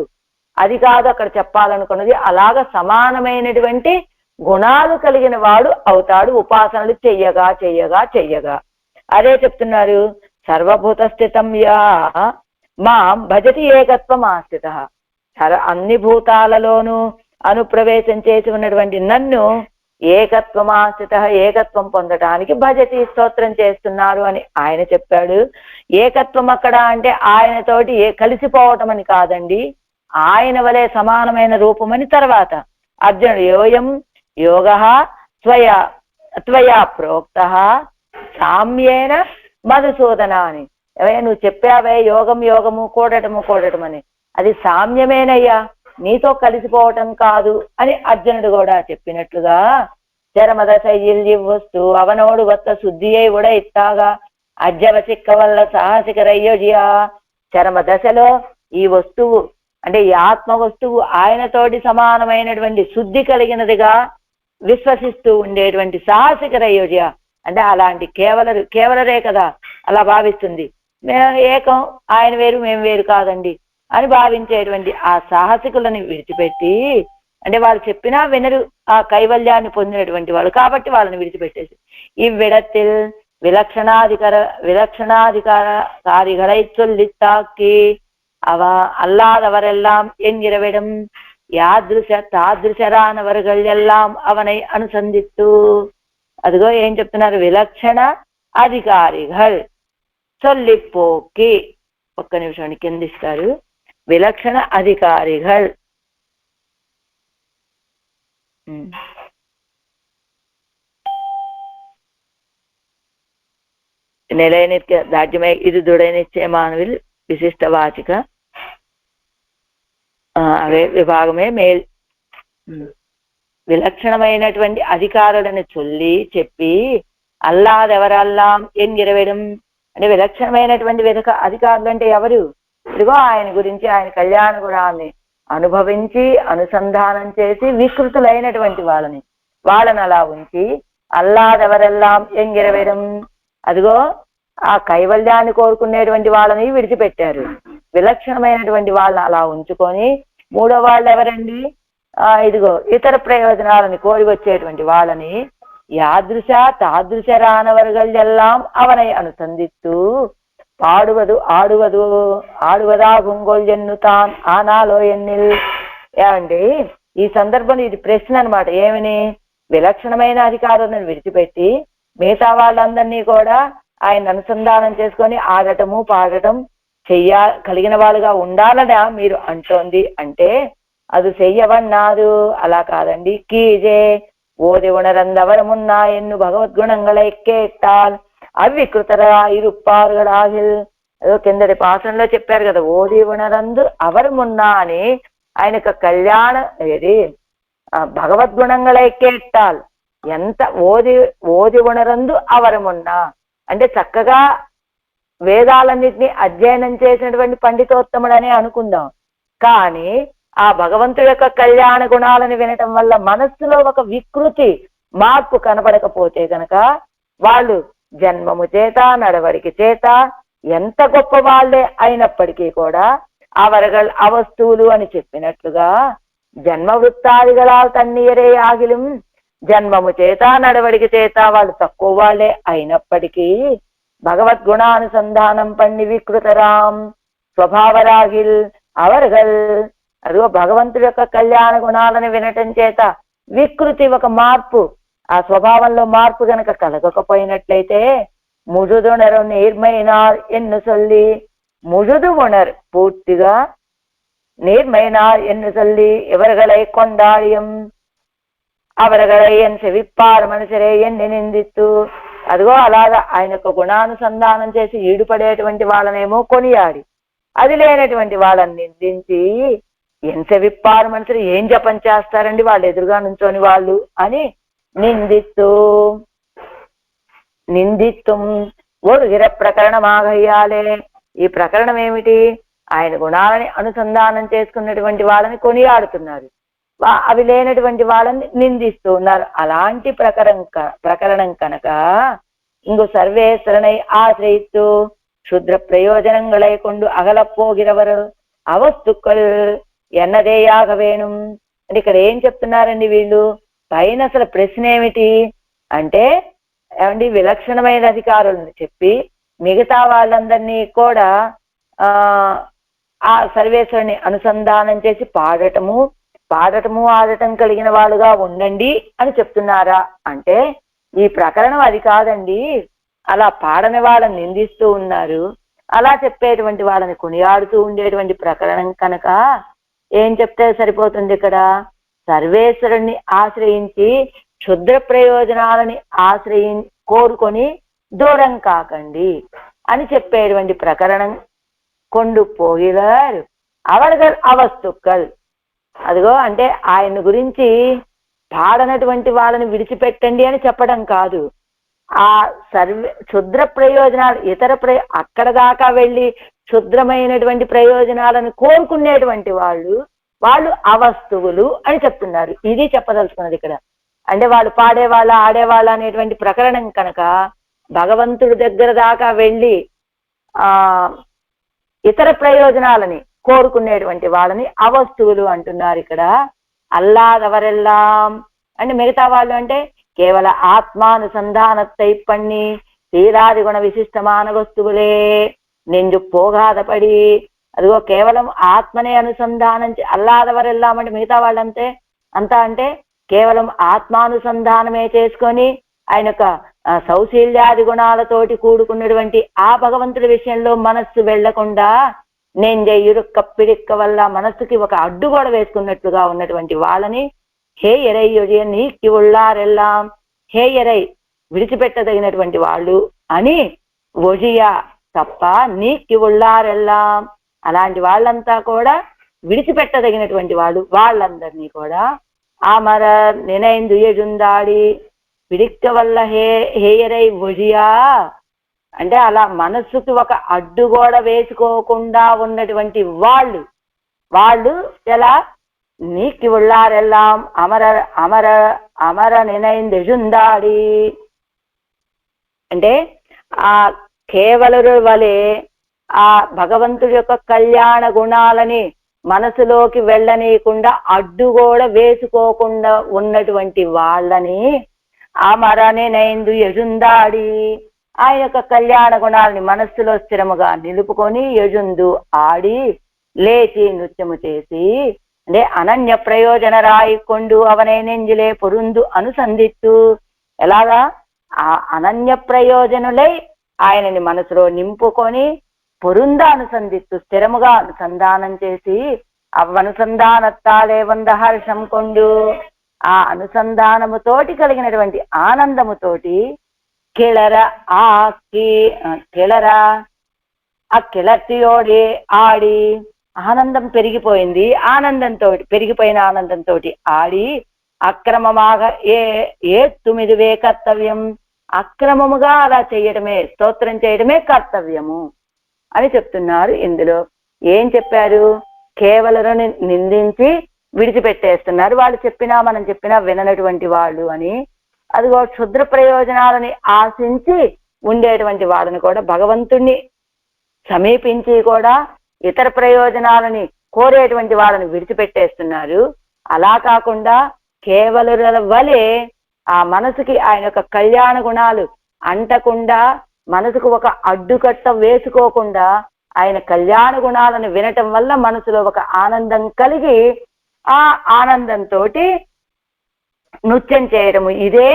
[SPEAKER 1] అది కాదు అక్కడ చెప్పాలనుకున్నది. అలాగ సమానమైనటువంటి గుణాలు కలిగిన వాడు అవుతాడు ఉపాసనలు చెయ్యగా చెయ్యగా చెయ్యగా. అదే చెప్తున్నారు, సర్వభూత స్థితం యా మాం భజతి ఏకత్వం ఆస్థిత. అన్ని భూతాలలోనూ అనుప్రవేశం చేసి ఉన్నటువంటి నన్ను ఏకత్వమాస్థిత ఏకత్వం పొందటానికి భజతి స్తోత్రం చేస్తున్నారు అని ఆయన చెప్పాడు. ఏకత్వం అక్కడ అంటే ఆయనతోటి కలిసిపోవటం అని కాదండి, ఆయన వలె సమానమైన రూపమని. తర్వాత అర్జునుడు యోయం యోగ త్వయా ప్రోక్త సామ్యేన మధుసూదన అని. నువ్వు చెప్పావే యోగం యోగము కూడటం అని, అది సామ్యమేనయ్యా, నీతో కలిసిపోవటం కాదు అని అర్జునుడు కూడా చెప్పినట్లుగా చరమదశయిల్వస్తు అవనోడు వత్త శుద్ధియై ఉడ ఇత్తాగా అజ్జవ చిక్క వల్ల సాహసికరయ్యోజియా. చరమ దశలో ఈ వస్తువు అంటే ఈ ఆత్మ వస్తువు ఆయనతోటి సమానమైనటువంటి శుద్ధి కలిగినదిగా విశ్వసిస్తూ ఉండేటువంటి సాహసికరయ్యోజియా అంటే అలాంటి కేవలరే కదా అలా భావిస్తుంది. ఏకం ఆయన వేరు మేము వేరు కాదండి అని భావించేటువంటి ఆ సాహసికులని విడిచిపెట్టి, అంటే వాళ్ళు చెప్పినా వినరు ఆ కైవల్యాన్ని పొందినటువంటి వాళ్ళు కాబట్టి వాళ్ళని విడిచిపెట్టేసి ఇవ్విడத்தில் விலக்ஷணாதிகாரிகளை சொல்லித்தாக்கி அவ அல்லாதவரெல்லாம் என்கிறவிடம் தாదృశరానవர்கள் ఎల్లాం అవనై అనుసంధిస్తూ. అదిగో ఏం చెప్తున్నారు, విలక్షణ అధికారిகள் చొల్లిపోకి. ఒక్క నిమిషం కిందిస్తారు. విలక్షణ అధికారిகள் నిలయనిత్య దాజ్యమై ఇది దృఢనిశ్చయమానవిల్ విశిష్టవాచిక అవే విభాగమే మేల్. విలక్షణమైనటువంటి అధికారులను చెప్పి అల్లాదెవరల్లాం ఎన్గిరవేయడం అంటే విలక్షణమైనటువంటి అధికారులు అంటే ఎవరు? ఇదిగో ఆయన గురించి ఆయన కళ్యాణ గుణాన్ని అనుభవించి అనుసంధానం చేసి వికృతులైనటువంటి వాళ్ళని అలా ఉంచి అల్లాదెవరెల్లాం ఎంగిరవేయడం. అదిగో ఆ కైవల్యాన్ని కోరుకునేటువంటి వాళ్ళని విడిచిపెట్టారు. విలక్షణమైనటువంటి వాళ్ళని అలా ఉంచుకొని మూడో వాళ్ళు ఎవరండి? ఇదిగో ఇతర ప్రయోజనాలని కోరి వచ్చేటువంటి వాళ్ళని తాదృశరానవర్గల్ ఎల్లాం అవనై అనుసంధిస్తూ ఆడువదా గుంగోల్ ఎన్నుతాన్ ఆనాలో ఎన్నిల్. ఏమండి ఈ సందర్భంలో ఇది ప్రశ్న అనమాట. ఏమని? విలక్షణమైన అధికారులను విడిచిపెట్టి మిగతా వాళ్ళందరినీ కూడా ఆయన అనుసంధానం చేసుకొని ఆడటము పాడటం కలిగిన వాళ్ళుగా ఉండాలనా మీరు అంటోంది అంటే అది చెయ్యవన్నాదు. అలా కాదండి. కీజే ఓది ఉణరందవరమున్నా ఎన్ను భగవద్గుణంగళை கேட்டால் అవికృతరాయిరుప్పారుగడాగిల్. ఏదో కిందటి పాఠంలో చెప్పారు కదా, ఓది ఉణరందు అవరమున్నా అని ఆయనకు కళ్యాణ ఏది భగవద్గుణంగళை கேட்டால் ఎంత ఓది ఉణరందు అవరమున్నా అంటే చక్కగా వేదాలన్నింటినీ అధ్యయనం చేసినటువంటి పండితోత్తముడనే అనుకుందాం. కానీ ఆ భగవంతుడి యొక్క కళ్యాణ గుణాలను వినటం వల్ల మనస్సులో ఒక వికృతి మార్పు కనపడకపోతే కనుక వాళ్ళు జన్మము చేత నడవడికి చేత ఎంత గొప్ప వాళ్ళే అయినప్పటికీ కూడా అవరగల్ అవస్తువులు అని చెప్పినట్లుగా జన్మ వృత్తాదిగళాల్ తన్నీయరే ఆగిలం జన్మము చేత నడవడిక చేత వాళ్ళు తక్కువ వాళ్ళే అయినప్పటికీ భగవద్గుణానుసంధానం పన్ని వికృతరాం స్వభావరాగిల్ అవర్గల్ అదిగో భగవంతుడి యొక్క కళ్యాణ గుణాలను వినటం చేత వికృతి ఒక మార్పు, ఆ స్వభావంలో మార్పు గనక కలగకపోయినట్లయితే ముజుదుణరు నేర్మైనార్ ఎన్ను சொல்லி ముజుదు ఉణర్ పూర్తిగా నేర్మైనార్ ఎన్ను சொல்லி ఎవరుగలై కొండాడియం అవరగలై ఎన్ సెవిప్పారు మనుషరే ఎన్ని నిందిత్తు. అదిగో అలాగా ఆయన యొక్క గుణానుసంధానం చేసి ఈడుపడేటువంటి వాళ్ళనేమో కొనియాడి, అది లేనటువంటి వాళ్ళని నిందించి ఎంతవిప్పారు మనుషులు ఏం జపం చేస్తారండి వాళ్ళు ఎదురుగా నుంచోని వాళ్ళు అని నిందిత్తుం ఒరుగిర ప్రకరణమాగయ్యాలే. ఈ ప్రకరణం ఏమిటి? ఆయన గుణాలని అనుసంధానం చేసుకున్నటువంటి వాళ్ళని కొనియాడుతున్నారు, అవి లేనటువంటి వాళ్ళని నిందిస్తూ ఉన్నారు. అలాంటి ప్రకరణం కనుక ఇంగు సర్వేశ్వరనై ఆశ్రయిస్తూ క్షుద్ర ప్రయోజనంగళై కొండు అగలపోగిరవరు అవస్తుక్కలు ఎన్నదేయాగ వేణుం. అంటే ఇక్కడ ఏం చెప్తున్నారండి వీళ్ళు? పైన అసలు ప్రశ్న ఏమిటి అంటే ఏమండి, విలక్షణమైన అధికారులను చెప్పి మిగతా వాళ్ళందరినీ కూడా ఆ సర్వేశ్వరుని అనుసంధానం చేసి పాడటము ఆడటం కలిగిన వాళ్ళుగా ఉండండి అని చెప్తున్నారా అంటే ఈ ప్రకరణం అది కాదండి. అలా పాడని వాళ్ళని నిందిస్తూ ఉన్నారు, అలా చెప్పేటువంటి వాళ్ళని కొనియాడుతూ ఉండేటువంటి ప్రకరణం కనుక ఏం చెప్తే సరిపోతుంది? ఇక్కడ సర్వేశ్వరుణ్ణి ఆశ్రయించి క్షుద్ర ప్రయోజనాలని కోరుకొని దూరం కాకండి అని చెప్పేటువంటి ప్రకరణం కొండు పోగిలారు అవడగల్ అవస్తుక్కల్. అదిగో అంటే ఆయన గురించి పాడనటువంటి వాళ్ళని విడిచిపెట్టండి అని చెప్పడం కాదు. ఆ క్షుద్ర ప్రయోజనాలు అక్కడ దాకా వెళ్ళి క్షుద్రమైనటువంటి ప్రయోజనాలను కోరుకునేటువంటి వాళ్ళు అవస్తువులు అని చెప్తున్నారు. ఇది చెప్పదలుచుకున్నది ఇక్కడ. అంటే వాళ్ళు పాడేవాళ్ళ ఆడేవాళ్ళ అనేటువంటి ప్రకరణం కనుక భగవంతుడి దగ్గర దాకా వెళ్ళి ఇతర ప్రయోజనాలని కోరుకునేటువంటి వాళ్ళని అవస్తువులు అంటున్నారు ఇక్కడ. అల్లాదవరెల్లాం అంటే మిగతా వాళ్ళు అంటే కేవల ఆత్మానుసంధానத்தை பண்ணி తీరాది గుణ విశిష్టమాన వస్తువులే నెంజు పోగాదపడి అదిగో కేవలం ఆత్మనే అనుసంధానం అల్లాదవరెల్లాం అంటే మిగతా వాళ్ళంతే అంటే కేవలం ఆత్మానుసంధానమే చేసుకొని ఆయన యొక్క సౌశీల్యాది గుణాలతోటి కూడుకున్నటువంటి ఆ భగవంతుడి విషయంలో మనస్సు వెళ్లకుండా నెంజయ్యుడు కప్పిడిక్క వల్ల మనస్సుకి ఒక అడ్డు కూడా వేసుకున్నట్లుగా ఉన్నటువంటి వాళ్ళని హే ఎరై ఒడియ నీకి ఉళ్ళారెల్లాం, హే ఎరై విడిచిపెట్టదగినటువంటి వాళ్ళు అని ఒజియా తప్ప నీకి ఉళ్ళారెల్లాం అలాంటి వాళ్ళంతా కూడా విడిచిపెట్టదగినటువంటి వాళ్ళందరినీ కూడా ఆమర నినైందు ఎజుందాడి పిడిక్క వల్ల హేయరై ఒజియా అంటే అలా మనస్సుకి ఒక అడ్డు కూడా వేసుకోకుండా ఉన్నటువంటి వాళ్ళు ఎలా నీకి ఉళ్ళారెల్లాం అమర అమర అమర నినైందు ఎజుందాడి అంటే ఆ కేవలుల వలె ఆ భగవంతుడి యొక్క కళ్యాణ గుణాలని మనసులోకి వెళ్ళనీయకుండా అడ్డు కూడా వేసుకోకుండా ఉన్నటువంటి వాళ్ళని అమరనే నైందు యజుందాడి ఆయన యొక్క కళ్యాణ గుణాలని మనస్సులో స్థిరముగా నిలుపుకొని యజుందు ఆడి లేచి నృత్యము చేసి అంటే అనన్య ప్రయోజన రాయికొండు అవనే నెంజిలే పొరుందు అనుసంధిత్తు ఎలాగా ఆ అనన్య ప్రయోజనులై ఆయనని మనసులో నింపుకొని పొరుంద అనుసంధిత్తు స్థిరముగా అనుసంధానం చేసి అవ్వనుసంధానత్తాలే వంద హర్షం కొండు ఆ అనుసంధానముతోటి కలిగినటువంటి ఆనందముతోటి కిళర్తియోడి ఆడి ఆనందం పెరిగిపోయింది, పెరిగిపోయిన ఆనందంతో ఆడి అక్రమమాగా ఏ తుమిదివే కర్తవ్యం అక్రమముగా అలా చేయడమే స్తోత్రం చేయడమే కర్తవ్యము అని చెప్తున్నారు. ఇందులో ఏం చెప్పారు? కేవలను నిందించి విడిచిపెట్టేస్తున్నారు. వాళ్ళు చెప్పినా మనం చెప్పినా విననటువంటి వాళ్ళు అని. అదిగో క్షుద్ర ప్రయోజనాలని ఆశించి ఉండేటువంటి వాళ్ళని కూడా భగవంతుణ్ణి సమీపించి కూడా ఇతర ప్రయోజనాలని కోరేటువంటి వాళ్ళని విడిచిపెట్టేస్తున్నారు. అలా కాకుండా కేవలుల వలె ఆ మనసుకి ఆయన యొక్క కళ్యాణ గుణాలు అంటకుండా, మనసుకు ఒక అడ్డుకట్ట వేసుకోకుండా ఆయన కళ్యాణ గుణాలను వినటం వల్ల మనసులో ఒక ఆనందం కలిగి ఆ ఆనందంతో నృత్యం చేయడము ఇదే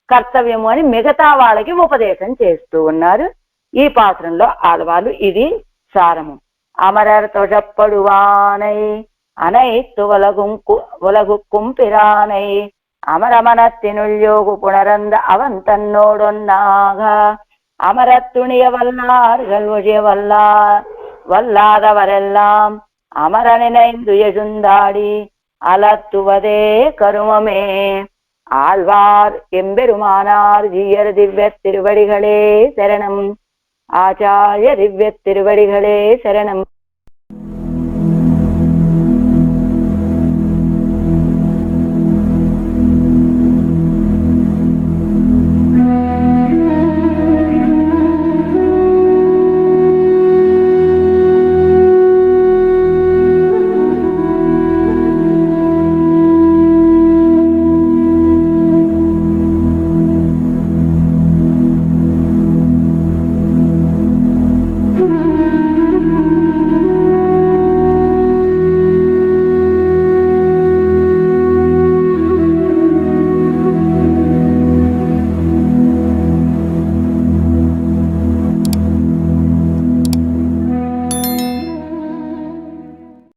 [SPEAKER 1] కర్తవ్యము అని మిగతా వాళ్ళకి ఉపదేశం చేస్తూ ఉన్నారు ఈ పాత్రంలో ఆడవాళ్ళు. ఇది సారము. అమరర్ తొజப்படுవానై அனைத்து உலகுக்கும் பிரானை அமரமனத்தினுள்யோகு புணரந்த அவன் தன்னோடொன்னாக அமரத்துணிய வல்லார்கள் ஒழிய வல்லாதவரெல்லாம் அமர நினைந்து எழுந்தாடி அலத்துவதே கருமமே. ஆழ்வார் எம்பெருமானார் ஜீயர் திவ்ய திருவடிகளே சரணம். ஆச்சாரிய திவ்ய திருவடிகளே சரணம்.